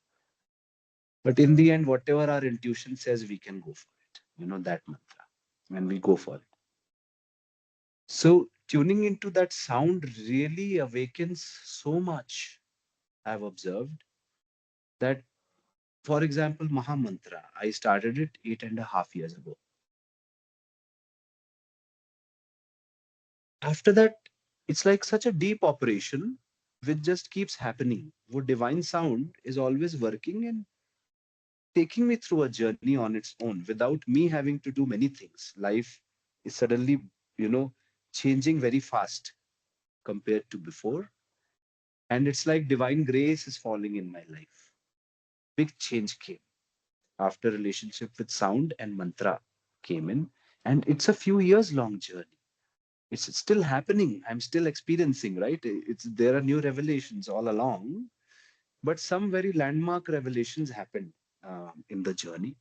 But in the end, whatever our intuition says, we can go for it. That mantra, and we go for it. So tuning into that sound really awakens so much. I've observed that, for example, Maha Mantra, I started it 8.5 years ago. After that, it's like such a deep operation which just keeps happening. What divine sound is always working and taking me through a journey on its own without me having to do many things. Life is suddenly, you know, changing very fast compared to before. And it's like divine grace is falling in my life. Big change came after relationship with sound and mantra came in. And it's a few years long journey. It's still happening. I'm still experiencing, right? It's there are new revelations all along, but some very landmark revelations happened in the journey.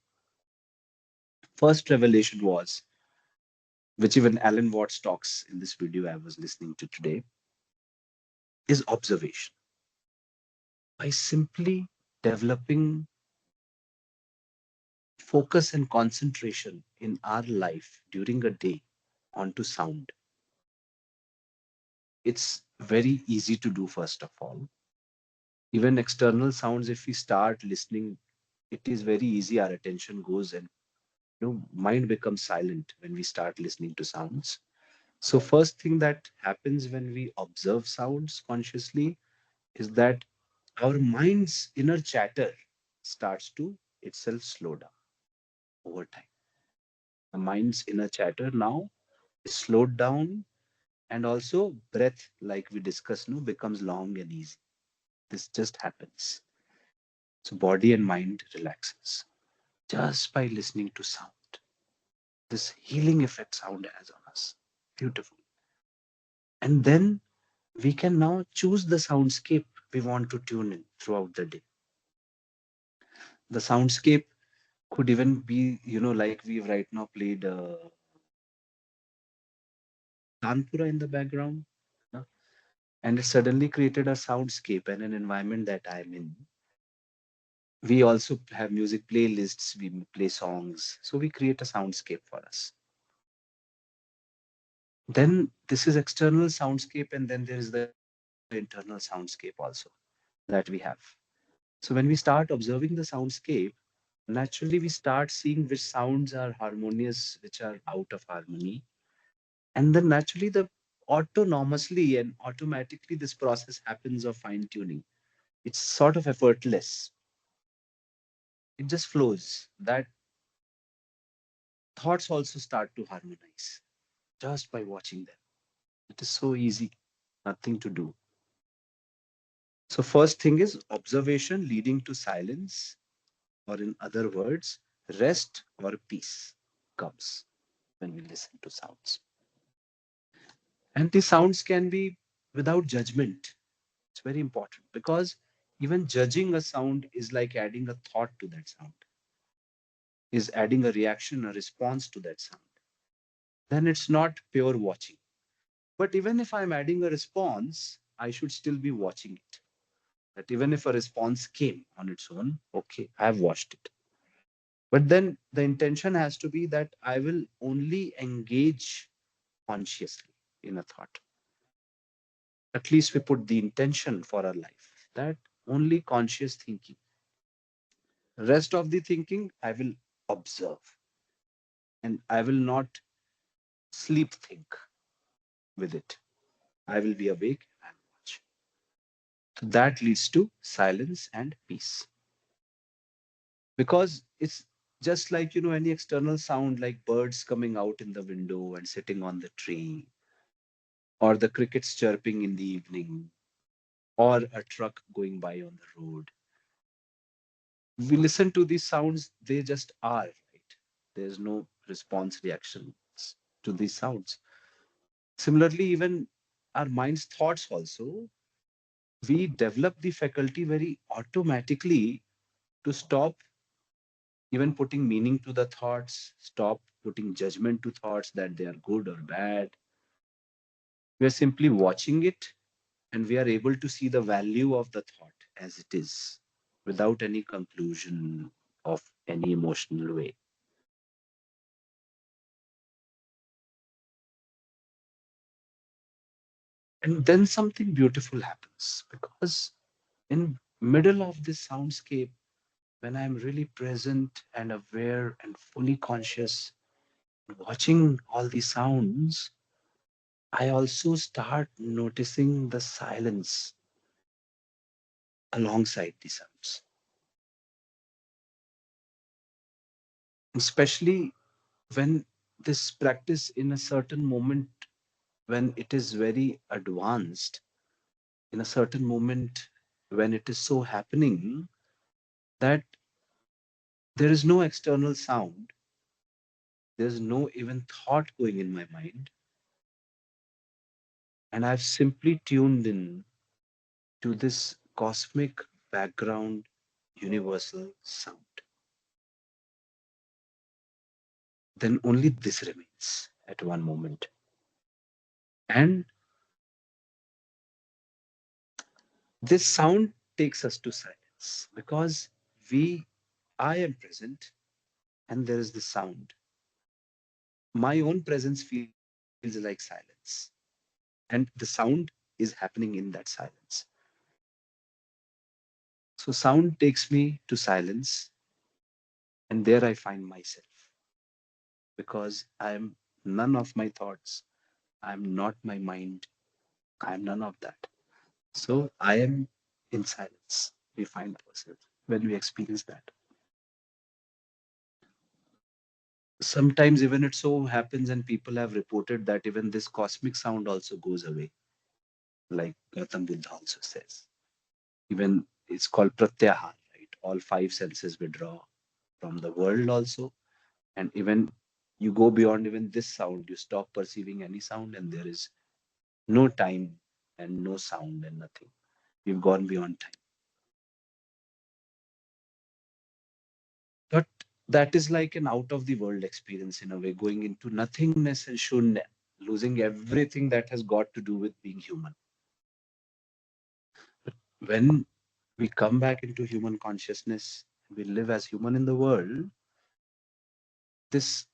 First revelation was, which even Alan Watts talks in this video I was listening to today, is observation. By simply developing focus and concentration in our life during a day onto sound, it's very easy to do, first of all. Even external sounds, if we start listening, it is very easy. Our attention goes and mind becomes silent when we start listening to sounds. So first thing that happens when we observe sounds consciously is that our mind's inner chatter starts to itself slow down over time. The mind's inner chatter now is slowed down, and also breath, like we discussed, becomes long and easy. This just happens. So body and mind relaxes just by listening to sound. This healing effect sound has on us. Beautiful. And then we can now choose the soundscape we want to tune in throughout the day. The soundscape could even be, like we've right now played Tanpura in the background, uh, and it suddenly created a soundscape and an environment that I'm in. We also have music playlists, we play songs, so we create a soundscape for us. Then this is external soundscape, and then there is the internal soundscape also that we have. So when we start observing the soundscape, naturally we start seeing which sounds are harmonious, which are out of harmony. And then naturally the autonomously and automatically this process happens of fine tuning. It's sort of effortless. It just flows. That thoughts also start to harmonize just by watching them. It is so easy, nothing to do. So first thing is observation leading to silence, or in other words, rest or peace comes when we listen to sounds. And the sounds can be without judgment. It's very important because even judging a sound is like adding a thought to that sound, is adding a reaction, a response to that sound. Then it's not pure watching. But even if I'm adding a response, I should still be watching it. That even if a response came on its own, okay, I've watched it. But then the intention has to be that I will only engage consciously in a thought. At least we put the intention for our life, that only conscious thinking. Rest of the thinking, I will observe, and I will not sleep think with it. I will be awake and watch. So that leads to silence and peace. Because it's just like, any external sound like birds coming out in the window and sitting on the tree, or the crickets chirping in the evening, or a truck going by on the road. We listen to these sounds, they just are, right? There's no response reactions to these sounds. Similarly, even our mind's thoughts also, we develop the faculty very automatically to stop even putting meaning to the thoughts, stop putting judgment to thoughts that they are good or bad. We are simply watching it, and we are able to see the value of the thought as it is without any conclusion of any emotional way. And then something beautiful happens, because in middle of this soundscape, when I'm really present and aware and fully conscious, watching all these sounds, I also start noticing the silence alongside the sounds. Especially when this practice in a certain moment, when it is very advanced, in a certain moment when it is so happening that there is no external sound, there's no even thought going in my mind, and I've simply tuned in to this cosmic background universal sound, then only this remains at one moment. And this sound takes us to silence because I am present and there is the sound. My own presence feels like silence, and the sound is happening in that silence. So, sound takes me to silence, and there I find myself because I am none of my thoughts, I am not my mind, I am none of that. So, I am in silence. We find ourselves when we experience that. Sometimes, even it so happens, and people have reported that even this cosmic sound also goes away, like Gautam Buddha also says. Even it's called pratyahar, right? All five senses withdraw from the world also. And even you go beyond even this sound, you stop perceiving any sound, and there is no time and no sound and nothing. We've gone beyond time. But that is like an out of the world experience in a way, going into nothingness and shunya, losing everything that has got to do with being human. But when we come back into human consciousness, we live as human in the world, this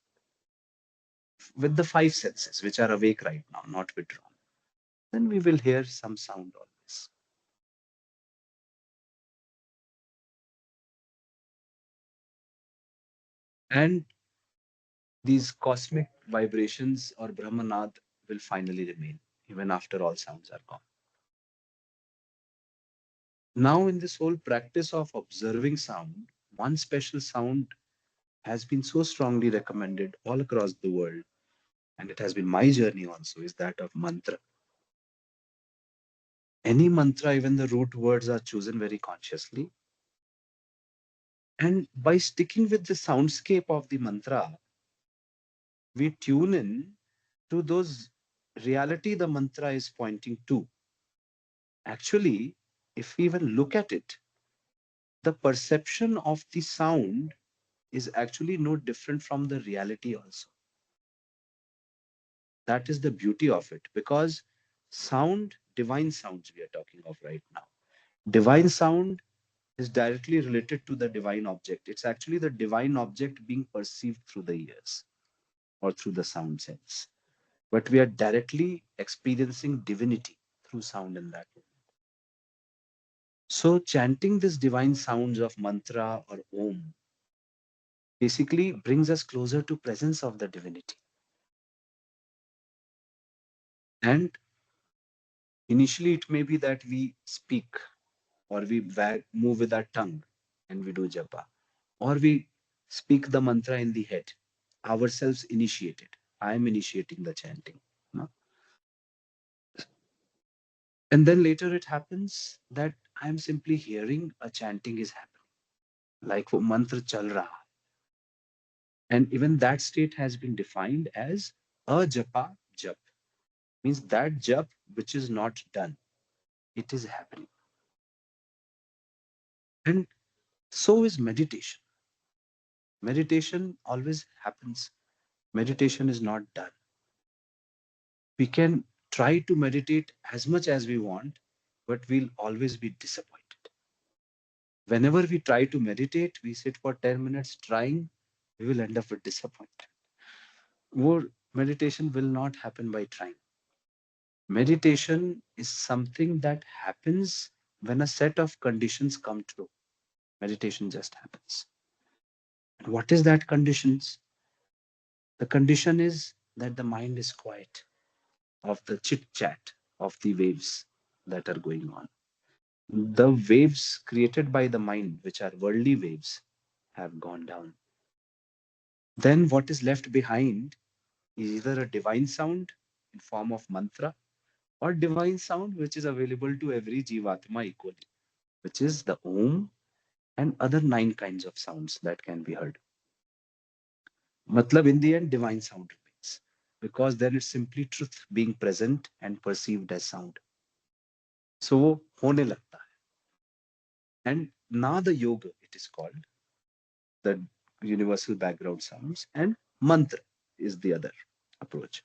with the five senses which are awake right now, not withdrawn, then we will hear some sound always. And these cosmic vibrations or Brahmanad will finally remain even after all sounds are gone. Now, in this whole practice of observing sound, one special sound has been so strongly recommended all across the world, and it has been my journey also, is that of mantra. Any mantra, even the root words are chosen very consciously. And by sticking with the soundscape of the mantra, we tune in to those reality the mantra is pointing to. Actually, if we even look at it, the perception of the sound is actually no different from the reality also. That is the beauty of it, because sound, divine sounds we are talking of right now. Divine sound is directly related to the divine object. It's actually the divine object being perceived through the ears or through the sound sense. But we are directly experiencing divinity through sound in that way. So chanting this divine sounds of mantra or om basically brings us closer to presence of the divinity. And initially it may be that we speak or we move with our tongue and we do japa, or we speak the mantra in the head, ourselves initiated. I am initiating the chanting. No? And then later it happens that I am simply hearing a chanting is happening, like wo mantra chal raha. And even that state has been defined as a japa jap, means that jap which is not done, it is happening. And so is meditation. Meditation always happens. Meditation is not done. We can try to meditate as much as we want, but we'll always be disappointed. Whenever we try to meditate, we sit for 10 minutes trying, we will end up with disappointment. More meditation will not happen by trying. Meditation is something that happens when a set of conditions come true. Meditation just happens. And what is that conditions? The condition is that the mind is quiet of the chit chat of the waves that are going on. The waves created by the mind, which are worldly waves, have gone down. Then what is left behind is either a divine sound in form of mantra or divine sound which is available to every jivatma equally, which is the Om and other 9 kinds of sounds that can be heard. Matlab, in the end, divine sound remains because then it's simply truth being present and perceived as sound. So वो होने लगता है. And now the yoga, it is called the universal background sounds, and mantra is the other approach.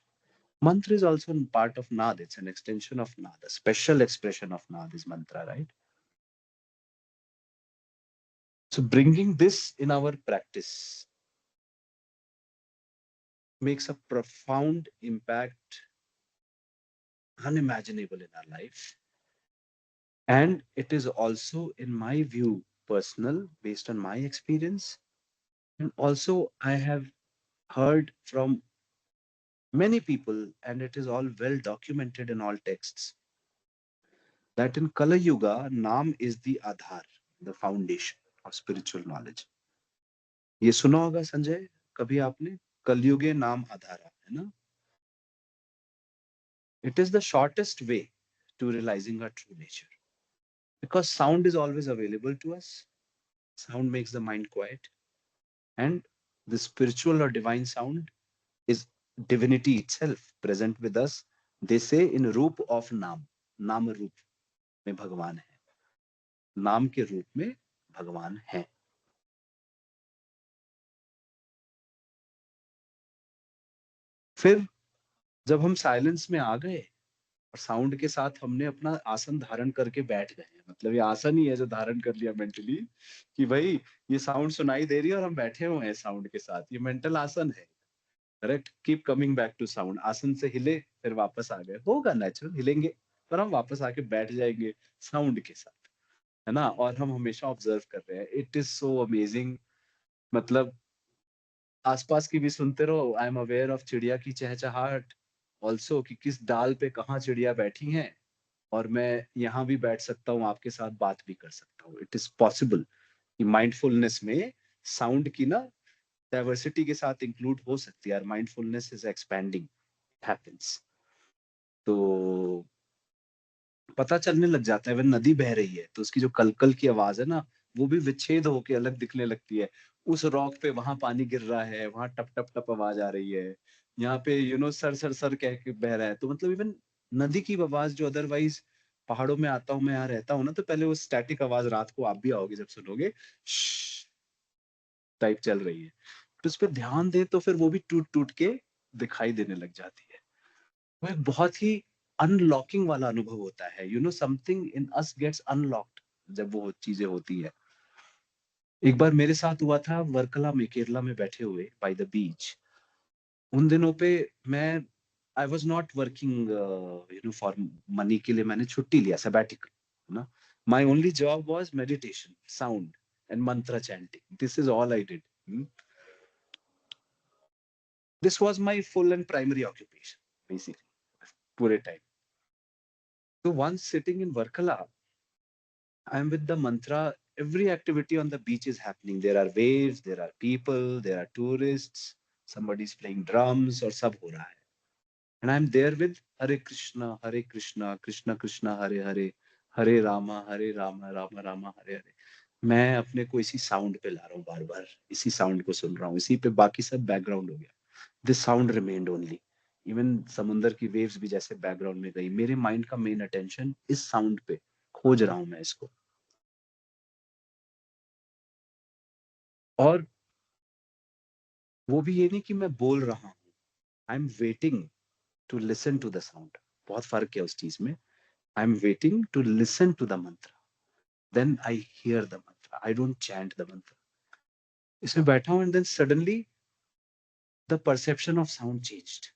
Mantra is also part of Nad. It's an extension of Nad. A special expression of Nad is mantra, right? So bringing this in our practice makes a profound impact, unimaginable in our life. And it is also, in my view, personal, based on my experience. And also, I have heard from many people, and it is all well documented in all texts, that in Kala Yuga, Naam is the Adhar, the foundation of spiritual knowledge. ये सुना होगा संजय कभी आपने कलयुगे नाम आधारा है ना. It is the shortest way to realizing our true nature because sound is always available to us. Sound makes the mind quiet, and the spiritual or divine sound is divinity itself present with us. They say in roop of naam, नाम रूप में भगवान है, नाम के रूप में भगवान है. फिर जब हम साइलेंस में आ गए और साउंड के साथ हमने अपना आसन धारण करके बैठ गए, मतलब ये आसन ही है जो धारण कर लिया मेंटली कि भाई ये साउंड सुनाई दे रही है और हम बैठे हुए हैं साउंड के साथ, ये मेंटल आसन है. Correct. Keep coming back to sound. आसन से हिले फिर वापस आ गए, होगा नेचुरल, हिलेंगे पर हम वापस आके बैठ जाएंगे साउंड के साथ, है ना. और हम हमेशा ऑब्जर्व कर रहे हैं. It is so amazing. मतलब आसपास की भी सुनते रहो. आई एम अवेयर ऑफ चिड़िया की चहचहाट ऑल्सो, कि किस डाल पे कहाँ चिड़िया बैठी हैं, और मैं यहाँ भी बैठ सकता हूँ, आपके साथ बात भी कर सकता हूँ. इट इज पॉसिबल कि माइंडफुलनेस में साउंड की ना डाइवर्सिटी के साथ इंक्लूड हो सकती है. Mindfulness is expanding, happens. तो पता चलने लग जाता है. वह नदी बह रही है तो उसकी जो कलकल की आवाज है ना, वो भी विच्छेद होके अलग दिखने लगती है. उस रॉक पे वहां पानी गिर रहा है, वहां टप टप टप आवाज आ रही है, यहाँ पे सर सर सर कह के बह रहा है. तो मतलब इवन नदी की आवाज जो अदरवाइज पहाड़ों में आता हूँ मैं, यहाँ रहता हूँ ना, तो पहले वो स्टैटिक आवाज रात को आप भी आओगे जब सुनोगे टाइप चल रही है, तो उस पर ध्यान दे तो फिर वो भी टूट टूट के दिखाई देने लग जाती है. वो एक बहुत ही अनलॉकिंग वाला अनुभव होता है. Something in us gets unlocked जब वो चीजें होती है. एक बार मेरे साथ हुआ था वर्कला में, केरला में बैठे हुए बाय द बीच. उन दिनों पे मैं I was not working for money. के लिए मैंने छुट्टी लिया, सबैटिकल, है ना. My only job was meditation, sound and mantra chanting. This is all I did. This was my full and primary occupation basically पूरे time. So once sitting in Varkala, I am with the mantra. Every activity on the beach is happening. There are waves, there are people, there are tourists. Somebody's playing drums और सब हो रहा है. And I am there with Hare Krishna, Krishna Krishna, Hare Hare, Hare Rama, Rama Rama, Hare Hare. मैं अपने को इसी sound पे ला रहा हूँ, बार बार इसी साउंड को सुन रहा हूँ, इसी पे बाकी सब बैकग्राउंड हो गया. This sound remained only. Even समुंदर की वेव्स भी जैसे बैकग्राउंड में गई, मेरे माइंड का मेन अटेंशन इस साउंड पे, खोज रहा हूं मैं इसको. और वो भी ये नहीं कि मैं बोल रहा हूँ, I am waiting to listen to the sound. बहुत फर्क है उस चीज में. I am waiting to listen to the mantra, then I hear the mantra. I don't chant the mantra. इसमें बैठा हूं and then suddenly the perception of sound changed.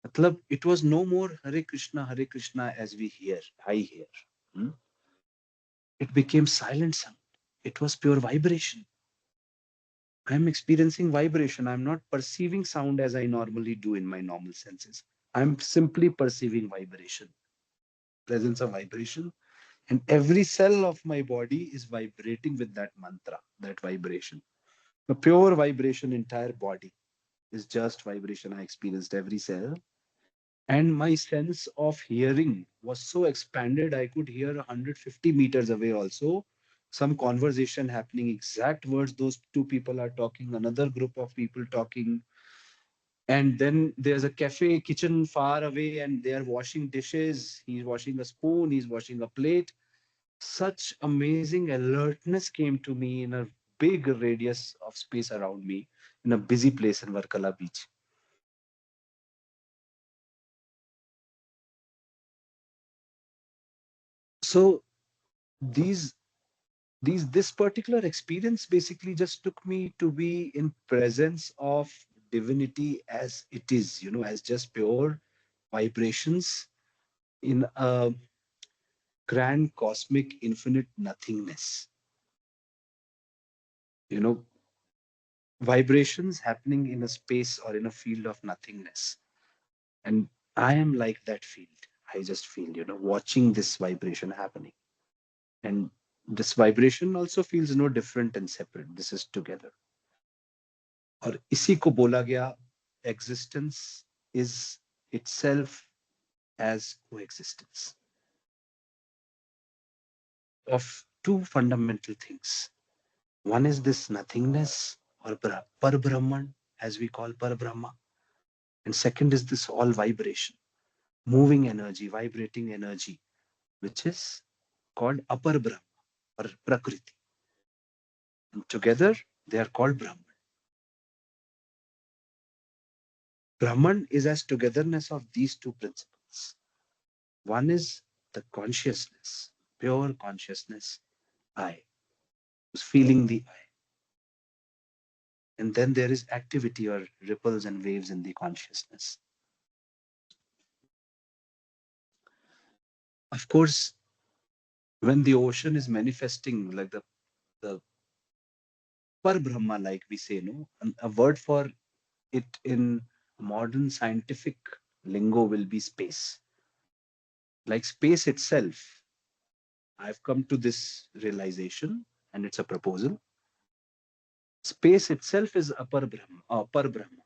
मतलब it was no more Hare Krishna as we hear, I hear. It became silent sound. It was pure vibration. I'm experiencing vibration. I'm not perceiving sound as I normally do in my normal senses. I'm simply perceiving vibration. Presence of vibration And every cell of my body is vibrating with that mantra, that vibration. The pure vibration, entire body is just vibration. I experienced every cell. And my sense of hearing was so expanded, I could hear 150 meters away also. Some conversation happening, exact words those two people are talking, another group of people talking. And then there's a cafe kitchen far away, and they are washing dishes. He's washing a spoon, he's washing a plate. Such amazing alertness came to me in a big radius of space around me, in a busy place in Varkala Beach. So these this particular experience basically just took me to be in presence of divinity as it is, as just pure vibrations in a grand cosmic infinite nothingness. you know Vibrations happening in a space or in a field of nothingness. And I am like that field. I just feel, watching this vibration happening. And this vibration also feels no different and separate. This is together. और इसी को बोला गया existence is itself as coexistence of two fundamental things. One is this nothingness or Parbrahman, as we call Parbrahma. And second is this all vibration, moving energy, vibrating energy, which is called Apar Brahma or Prakriti. And together they are called Brahman. Brahman is as togetherness of these two principles. One is the consciousness, pure consciousness, I, who's feeling the I. And then there is activity or ripples and waves in the consciousness. Of course, when the ocean is manifesting, like the Par Brahma, like we say, no, a word for it in modern scientific lingo will be space. Like space itself, I've come to this realization, and it's a proposal. Space itself is Apar Brahma, Par Brahma,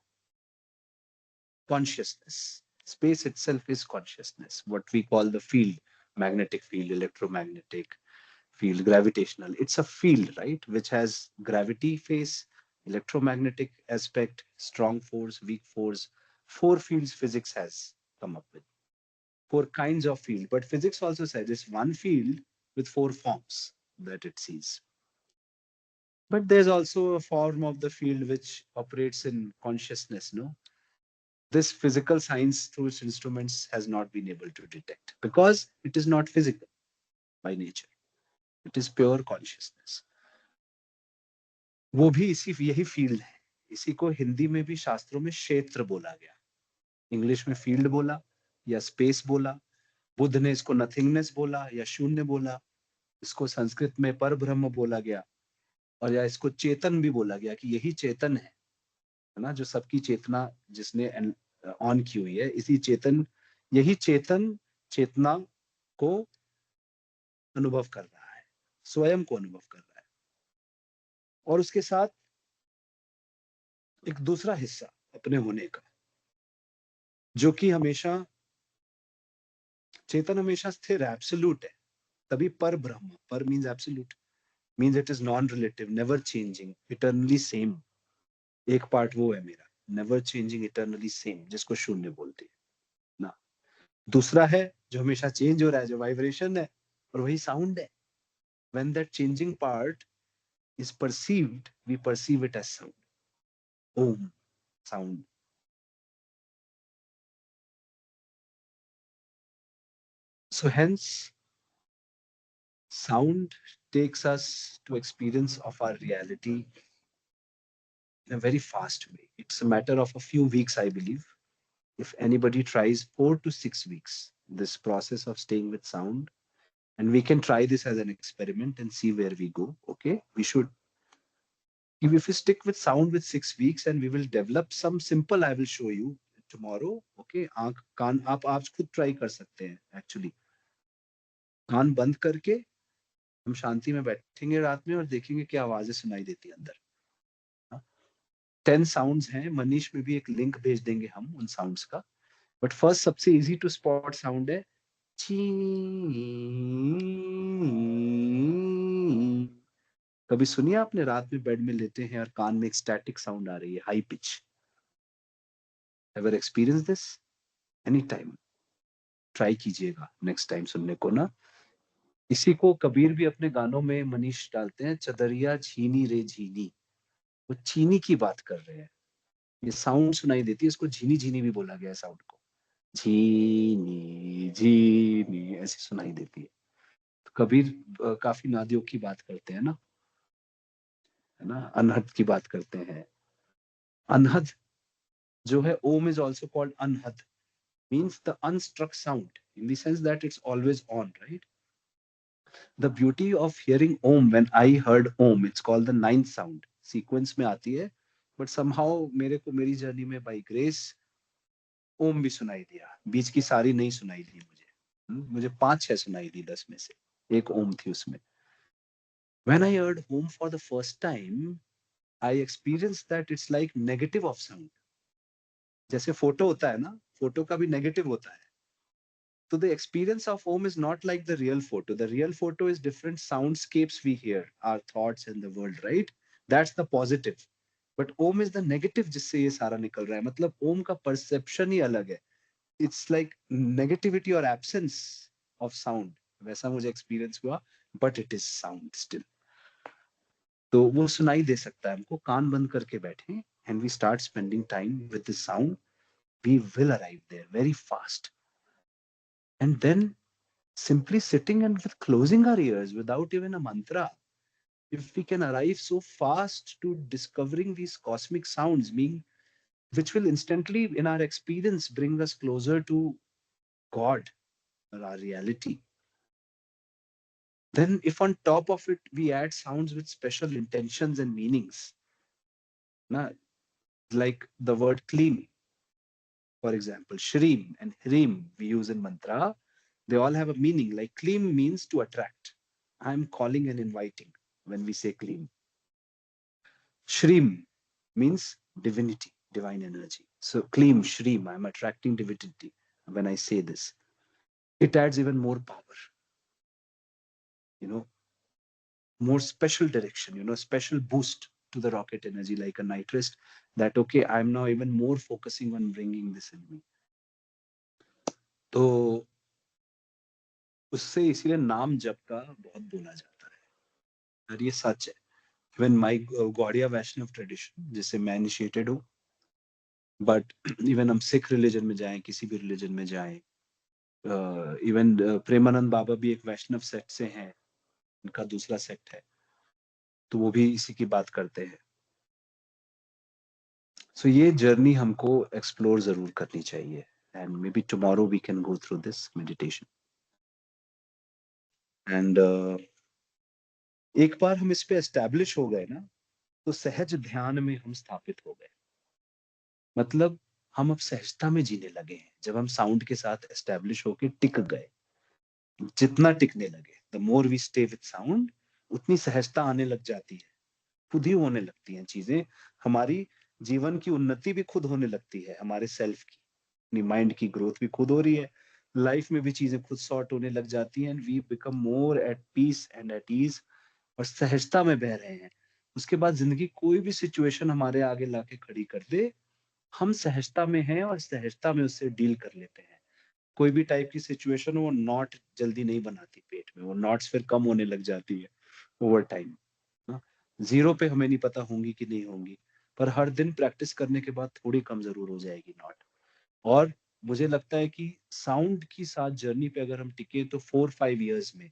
consciousness. Space itself is consciousness, what we call the field, magnetic field, electromagnetic field, gravitational. It's a field, right, which has gravity phase, electromagnetic aspect, strong force, weak force. Four fields physics has come up with. Four kinds of field, but physics also says it's one field with four forms that it sees. But there's also a form of the field which operates in consciousness, no? This physical science through its instruments has not been able to detect because it is not physical by nature. It is pure consciousness. वो भी इसी यही field है. इसी को हिंदी में भी शास्त्रों में क्षेत्र बोला गया. इंग्लिश में फील्ड बोला या स्पेस बोला. बुद्ध ने इसको नथिंगनेस बोला या शून्य बोला. इसको संस्कृत में पर ब्रह्म बोला गया, और या इसको चेतन भी बोला गया कि यही चेतन है ना, जो सबकी चेतना जिसने ऑन की हुई है. इसी चेतन, यही चेतन चेतना को अनुभव कर रहा है, स्वयं को अनुभव कर रहा है. और उसके साथ एक दूसरा हिस्सा अपने होने का, जो कि हमेशा चेतन हमेशा स्थिर है, एब्सोल्यूट है. तभी पर ब्रह्म, पर means absolute, means it is non relative, never changing, eternally same. एक पार्ट वो है मेरा, नेवर चेंजिंग, इटर्नली सेम, जिसको शून्य बोलते हैं ना. दूसरा है जो हमेशा चेंज हो रहा है, जो वाइब्रेशन है, और वही साउंड है. When that changing part is perceived, we perceive it as sound. Om, sound. So hence, sound takes us to experience of our reality in a very fast way. It's a matter of a few weeks, I believe. If anybody tries 4 to 6 weeks, this process of staying with sound, and we can try this as an experiment and see where we go. Okay, we should, if we stick with sound with 6 weeks, and we will develop some simple, I will show you tomorrow. Okay, आंख कान आप खुद try कर सकते हैं actually. कान बंद करके हम शांति में बैठेंगे रात में और देखेंगे क्या आवाजें सुनाई देती है अंदर। 10 साउंड्स हैं, मनीष में भी एक लिंक भेज देंगे हम उन साउंड्स का। बट फर्स्ट सबसे इजी टू स्पॉट साउंड है ची। कभी सुनिए आपने, रात में बेड में लेटे हैं और कान में एक स्टैटिक साउंड आ रही है, high pitch? Ever experience this? Any time? Try कीजिएगा नेक्स्ट टाइम सुनने को ना। इसी को कबीर भी अपने गानों में मनीष डालते हैं, चदरिया झीनी रे झीनी। वो चीनी की बात कर रहे हैं। ये साउंड सुनाई देती है, इसको झीनी झीनी भी बोला गया है साउंड को। झीनी झीनी ऐसी सुनाई देती है। तो कबीर काफी नादियों की बात करते हैं ना, है ना, अनहद की बात करते हैं। अनहद जो है, Om is also called anahad, means the unstruck sound, in the sense that it's always on, right? The beauty of hearing Om, when I heard Om, it's called the ninth sound, sequence में आती है, बट समहाउ मेरे को मेरी जर्नी में by grace ओम भी सुनाई दिया, बीच की सारी नहीं सुनाई दी मुझे। मुझे 5-6 सुनाई दी 10 में से, एक ओम थी उसमें। When I heard home for the first time, I experienced that it's like negative of sound. जैसे फोटो होता है ना, फोटो का भी नेगेटिव होता है। तो the experience of home is not like the real photo. The real photo is different soundscapes we hear, our thoughts and the world, right? That's the positive. But Om is the negative जिससे ये सारा निकल रहा है। मतलब ओम का perception ही अलग है। It's like negativity or absence of sound. वैसा मुझे एक्सपीरियंस हुआ, but it is sound still. तो वो सुनाई दे सकता है हमको, कान बंद करके बैठे and we start spending time with the sound, we will arrive there very fast. And then simply sitting and with closing our ears without even a mantra, if we can arrive so fast to discovering these cosmic sounds, being which will instantly in our experience bring us closer to God or our reality, then if on top of it we add sounds with special intentions and meanings, na, like the word clean, for example, Shrim and Hrim we use in mantra, they all have a meaning. Like Klim means to attract. I'm calling and inviting when we say Klim. Shrim means divinity, divine energy. So Klim, Shrim, I'm attracting divinity when I say this. It adds even more power, you know, more special direction, you know, special boost to the rocket energy, like a nitrist, that, okay, I'm now even more focusing on bringing this in me. तो उससे इसीलिए नाम जप का बहुत बोला जाता है, और ये सच है। Even my Gaudiya Vaishnava tradition जिससे मैं इनिशिएटेड हूँ, बट इवन हम सिख रिलीजन में जाएं, किसी भी रिलीजन में जाएं, इवन प्रेमानंद बाबा भी एक वैष्णव सेक्ट से हैं, उनका दूसरा सेक्ट है, तो वो भी इसी की बात करते हैं। सो ये जर्नी हमको एक्सप्लोर जरूर करनी चाहिए, and maybe tomorrow we can go through this meditation. And एक बार हम इस पे एस्टैब्लिश हो गए ना, तो सहज ध्यान में हम स्थापित हो गए। मतलब हम अब सहजता में जीने लगे हैं जब हम साउंड के साथ एस्टैब्लिश होके टिक गए। जितना टिकने लगे, the more we stay with sound, उतनी सहजता आने लग जाती है, खुद ही होने लगती हैं चीजें। हमारी जीवन की उन्नति भी खुद होने लगती है, हमारे सेल्फ की, अपनी माइंड की ग्रोथ भी खुद हो रही है, लाइफ में भी चीजें खुद सॉर्ट होने लग जाती हैं, and we become more at peace and at ease, और सहजता में बह रहे हैं। उसके बाद जिंदगी कोई भी सिचुएशन हमारे आगे लाके खड़ी कर दे, हम सहजता में हैं और सहजता में उससे डील कर लेते हैं। कोई भी टाइप की सिचुएशन हो, वो नॉट जल्दी नहीं बनाती पेट में, वो नॉट्स फिर कम होने लग जाती है ओवर टाइम ना। जीरो पे हमें नहीं पता होंगी कि नहीं होंगी, पर हर दिन प्रैक्टिस करने के बाद थोड़ी कम जरूर हो जाएगी नॉट। और मुझे लगता है कि साउंड की साथ जर्नी पे अगर हम टिके तो 4-5 years में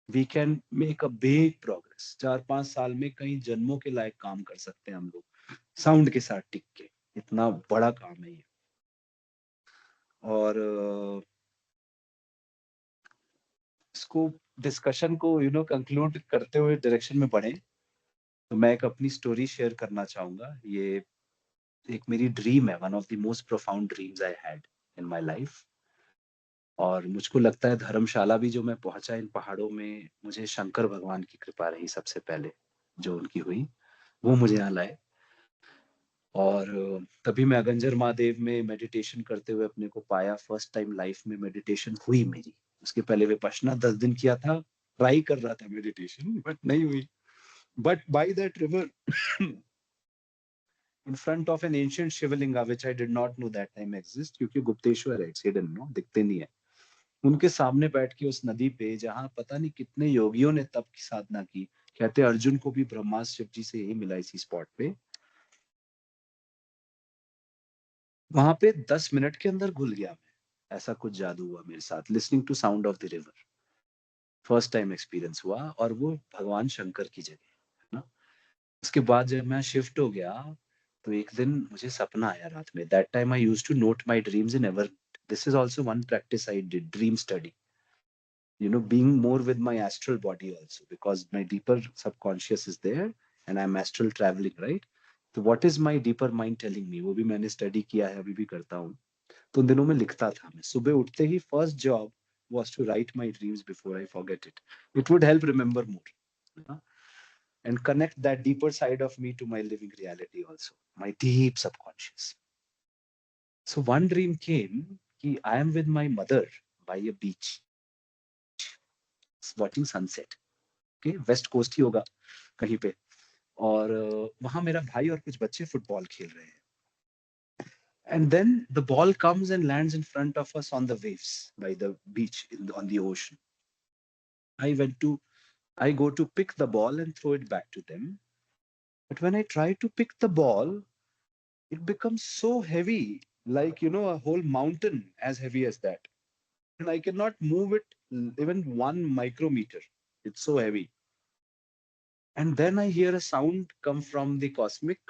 we can make a big progress. 4-5 साल में कई जन्मों के लायक काम कर सकते हैं हम लोग साउंड के साथ टिक के। इतना बड़ा काम है ये। और इसको, डिस्कशन को कंक्लूड करते हुए डायरेक्शन में बढ़े, तो मैं एक अपनी स्टोरी शेयर करना चाहूंगा। ये एक मेरी ड्रीम है, one of the most profound dreams I had in my life. और मुझको लगता है धर्मशाला भी जो मैं पहुंचा इन पहाड़ों में, मुझे शंकर भगवान की कृपा रही सबसे पहले, जो उनकी हुई, वो मुझे यहाँ लाए। और तभी मैं अगंजर महादेव में मेडिटेशन करते हुए अपने को पाया। फर्स्ट टाइम लाइफ में मेडिटेशन हुई मेरी। उसके पहले विपश्यना 10 दिन किया था, ट्राई कर रहा था मेडिटेशन, बट नहीं हुई। But by that river in front of an ancient Shivalinga which I did not know that time exist, क्योंकि गुप्तेश्वर है, it's hidden, no, दिखते नहीं है। उनके सामने बैठ के उस नदी पे, जहाँ पता नहीं कितने योगियों ने तप की साधना की, कहते अर्जुन को भी ब्रह्मास्त्र शिव जी से यही मिला इसी स्पॉट पे, वहां पे 10 मिनट के अंदर घुल गया मैं। ऐसा कुछ जादू हुआ मेरे साथ, listening to sound of the river. First time experience हुआ, और वो भगवान शंकर की जगह, है ना। उसके बाद जब मैं शिफ्ट हो गया, तो एक दिन मुझे सपना आया रात में। That time I used to note my dreams in ever, this is also one practice I did, dream study, being more with my astral body also, because my deeper subconscious is there and I'm astral traveling, right? तो what is my deeper mind telling me, वो भी मैंने study किया है, अभी भी करता हूँ। तो उन दिनों में लिखता था मैं, सुबह उठते ही first job was to write my dreams before I forget it. It would help remember more, and connect that deeper side of me to my living reality also, my deep subconscious. So one dream came कि I am with my mother by a beach watching sunset. Okay, west coast ही होगा कहीं पे। और वहां मेरा भाई और कुछ बच्चे फुटबॉल खेल रहे हैं। And then the ball comes and lands in front of us on the waves by the beach on the ocean. I go to pick the ball and throw it back to them. But when I try to pick the ball, it becomes so heavy, like, a whole mountain as heavy as that. And I cannot move it even 1 micrometer. It's so heavy. And then I hear a sound come from the cosmic,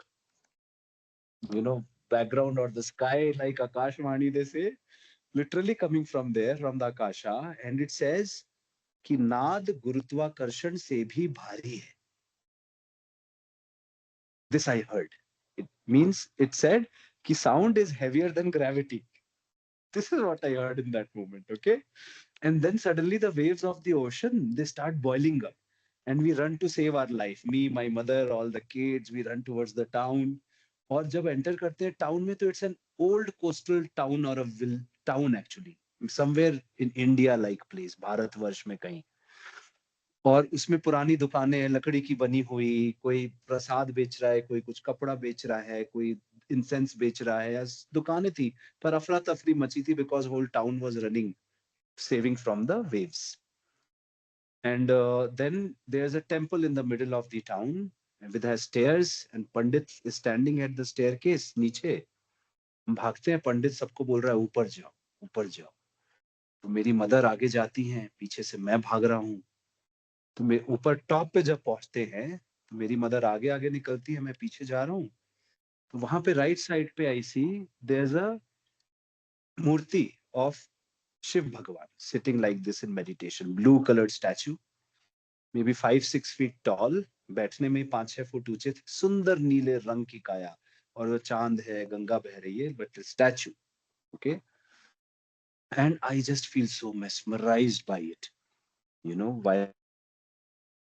background or the sky, like Akashvani, they say, literally coming from there, from the Akasha. And it says, कि नाद गुरुत्वाकर्षण से भी भारी है. This I heard. It means, it said कि sound is heavier than gravity. This is what I heard in that moment, okay? And then suddenly the waves of the ocean, they start boiling up. And we run to save our life. Me, my mother, all the kids, we run towards the town. और जब enter करते हैं town में, तो it's an old coastal town और a town actually, somewhere in India like place, Bharatvarsh में कहीं। और उसमें पुरानी दुकानें हैं, लकड़ी की बनी हुई, कोई प्रसाद बेच रहा है, कोई कुछ कपड़ा बेच रहा है, कोई इंसेंस बेच रहा है, दुकानें थी। पर अफरा तफरी मची थी, because whole town was running, saving from the waves. And then there's a temple in the middle of the town with has stairs, and Pandit is standing at the staircase नीचे। हम भागते हैं, पंडित सबको बोल रहा है ऊपर जाओ, ऊपर जाओ। तो मेरी मदर आगे जाती हैं, पीछे से मैं भाग रहा हूँ। तो मैं ऊपर टॉप पे जब पहुंचते हैं, तो मेरी मदर आगे आगे निकलती है, मैं पीछे जा रहा हूँ। तो वहां पे राइट साइड पे I see there is a murti of Shiva Bhagwan sitting like this in meditation, blue coloured statue, maybe 5-6 feet tall, बैठने में 5-6 फुट ऊंचे थे, सुंदर नीले रंग की काया, और वो चांद है, गंगा बह रही है, but statue, okay. And I just feel so mesmerized by it, while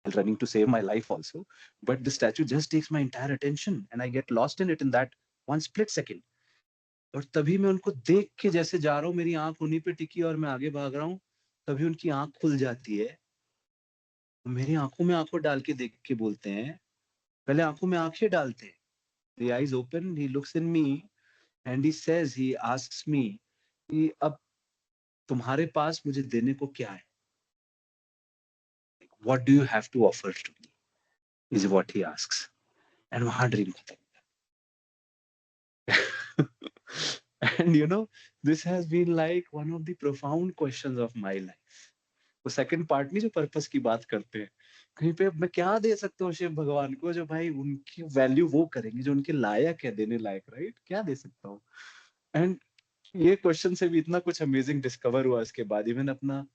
running to save my life also. But the statue just takes my entire attention, and I get lost in it in that one split second. और तभी मैं उनको देख के जैसे जा रहा हूँ, मेरी आंख उन्हीं पे टिकी और मैं आगे भाग रहा हूँ, तभी उनकी आंख खुल जाती है। मेरी आंखों में आंखों डाल के देख के बोलते हैं, पहले आंखों में आंखें डालते हैं। The eyes open, he looks in me and he says, he asks me कि अब तुम्हारे पास मुझे देने को क्या है? What do you have to offer to me? Is what he asks. And वहां ड्रीम खत्म। And this has been like one of the profound questions of my life. वो सेकंड पार्ट में जो पर्पस की बात करते हैं, कहीं पे मैं क्या दे सकता हूँ शिव भगवान को, जो भाई उनकी वैल्यू वो करेंगे, जो उनके लायक है देने लायक, राइट? क्या दे सकता हूँ? एंड ये क्वेश्चन से भी इतना कुछ अमेजिंग डिस्कवर हुआ इसके बाद। इवन अपना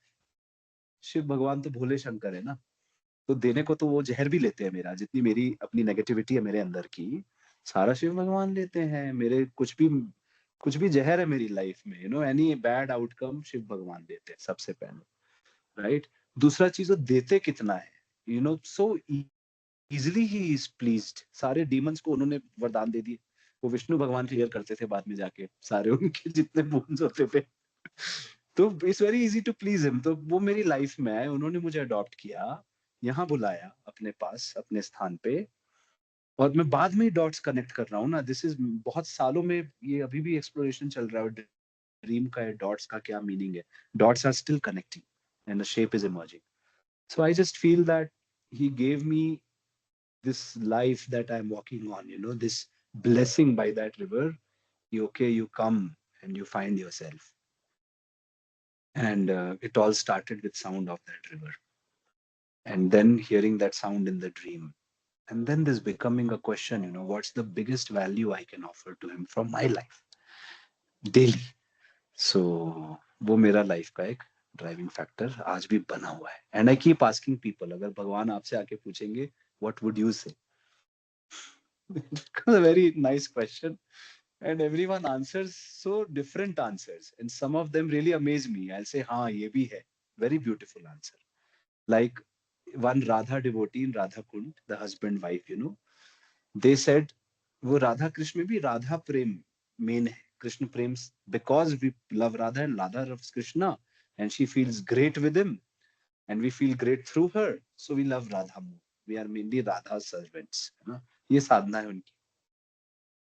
शिव भगवान तो भोले शंकर है ना, तो देने को तो वो जहर भी लेते हैं मेरा, जितनी मेरी अपनी नेगेटिविटी है मेरे अंदर की, सारा शिव भगवान लेते हैं। मेरे कुछ भी कुछ भी जहर है मेरी लाइफ में, एनी बैड आउटकम शिव भगवान देते हैं सबसे पहले, राइट? दूसरा चीज वो देते कितना है, so easily he is pleased. सारे डीमंस को उन्होंने वरदान दे दिए, वो विष्णु भगवान क्लियर करते थे बाद में जाके सारे उनके जितने बोन्स होते थे। तो it's very easy to please him. तो वो मेरी लाइफ में आए, उन्होंने मुझे अडॉप्ट किया, यहाँ बुलाया अपने पास, अपने स्थान पे, और मैं बाद में डॉट्स कनेक्ट कर रहा हूँ ना। दिस इज बहुत सालों में, ये अभी भी एक्सप्लोरेशन चल रहा है, ड्रीम का है, डॉट्स का क्या मीनिंग है। Dots are still connecting and a shape is emerging. So I just feel that he gave me this life that I'm walking on, this blessing by that river. You come and you find yourself. And it all started with sound of that river. And then hearing that sound in the dream. And then this becoming a question, what's the biggest value I can offer to him from my life daily? So वो मेरा life का एक driving factor आज भी बना हुआ है। And I keep asking people, अगर भगवान आपसे आके पूछेंगे व्हाट वुड यू से, a very nice question, and everyone answers so different answers, and some of them really amaze me. I'll say हाँ ये भी है, very beautiful answer. Like one Radha devotee in Radha Kund, the husband wife, they said वो राधा कृष्ण में भी राधा प्रेम main है, कृष्ण प्रेम, because we love Radha and Radha loves Krishna and she feels great with him and we feel great through her, so we love Radha more. We are mainly Radha's servants, है ना? ये साधना है उनकी।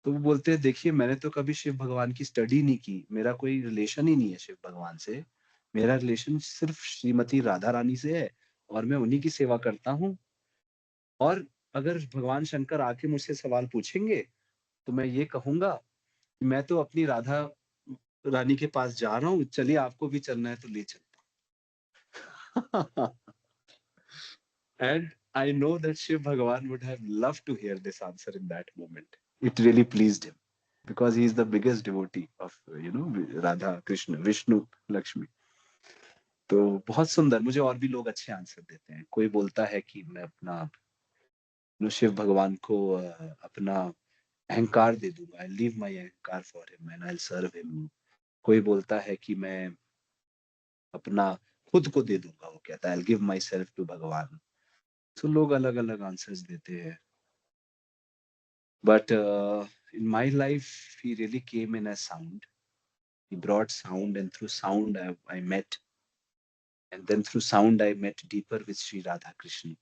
तो वो बोलते हैं देखिए मैंने तो कभी शिव भगवान की स्टडी नहीं की, मेरा कोई रिलेशन ही नहीं है शिव भगवान से, मेरा रिलेशन सिर्फ श्रीमती राधा रानी से है और मैं उन्हीं की सेवा करता हूँ। और अगर भगवान शंकर आके मुझसे सवाल पूछेंगे तो मैं ये कहूंगा कि मैं तो अपनी राधा रानी के पास जा रहा हूँ, चलिए आपको भी चलना है तो ले चलता। And I know that Shiv Bhagavan would have loved to hear this answer in that moment. It really pleased him because he is the biggest devotee of, Radha, Krishna, Vishnu, Lakshmi. तो बहुत सुंदर, मुझे और भी लोग अच्छे answer देते हैं। कोई बोलता है कि मैं अपना शिव भगवान को अपना अहंकार दे दूंगा, आई लीव माई अहंकार for him and I serve him. कोई बोलता है कि मैं अपना खुद को दे दूंगा, वो कहता है I give myself to Bhagwan. तो लोग अलग अलग आंसर्स देते हैं। But in my life, he really came in as sound. He brought sound, and through sound, I met. And then through sound, I met deeper with Sri Radha Krishna.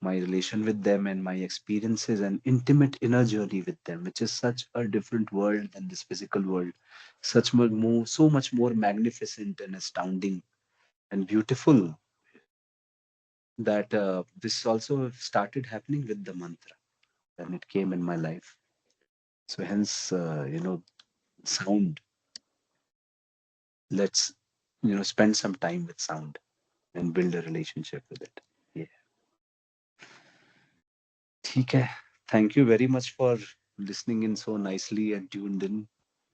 My relation with them and my experiences and intimate inner journey with them, which is such a different world than this physical world. So much more magnificent and astounding and beautiful, that this also started happening with the mantra when it came in my life. So hence, sound. Let's spend some time with sound and build a relationship with it. Yeah. ठीक है. Thank you very much for listening in so nicely and tuned in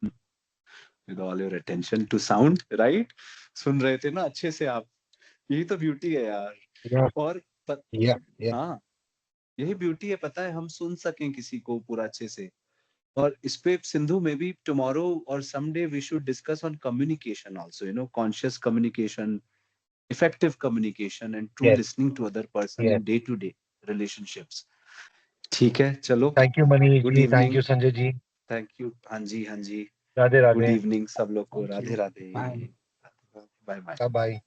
with all your attention to sound, right? सुन रहे थे ना अच्छे से आप? यही तो ब्यूटी है यार। Yeah, और yeah. हाँ, यही ब्यूटी है, पता है, हम सुन सकें किसी को पूरा अच्छे से। और इस पे सिंधु में भी tomorrow or someday we should discuss on communication also, conscious communication, effective communication and true Yes, listening to other person yes. in day to day relationships. ठीक है, चलो। Thank you, Manish good ji. Thank evening. you, Sanjay ji. Thank you. हाँ जी, हाँ जी। Radhe good Radhe. Evening सब लोग को। Thank Radhe you. Radhe. Bye. Bye bye. Bye bye.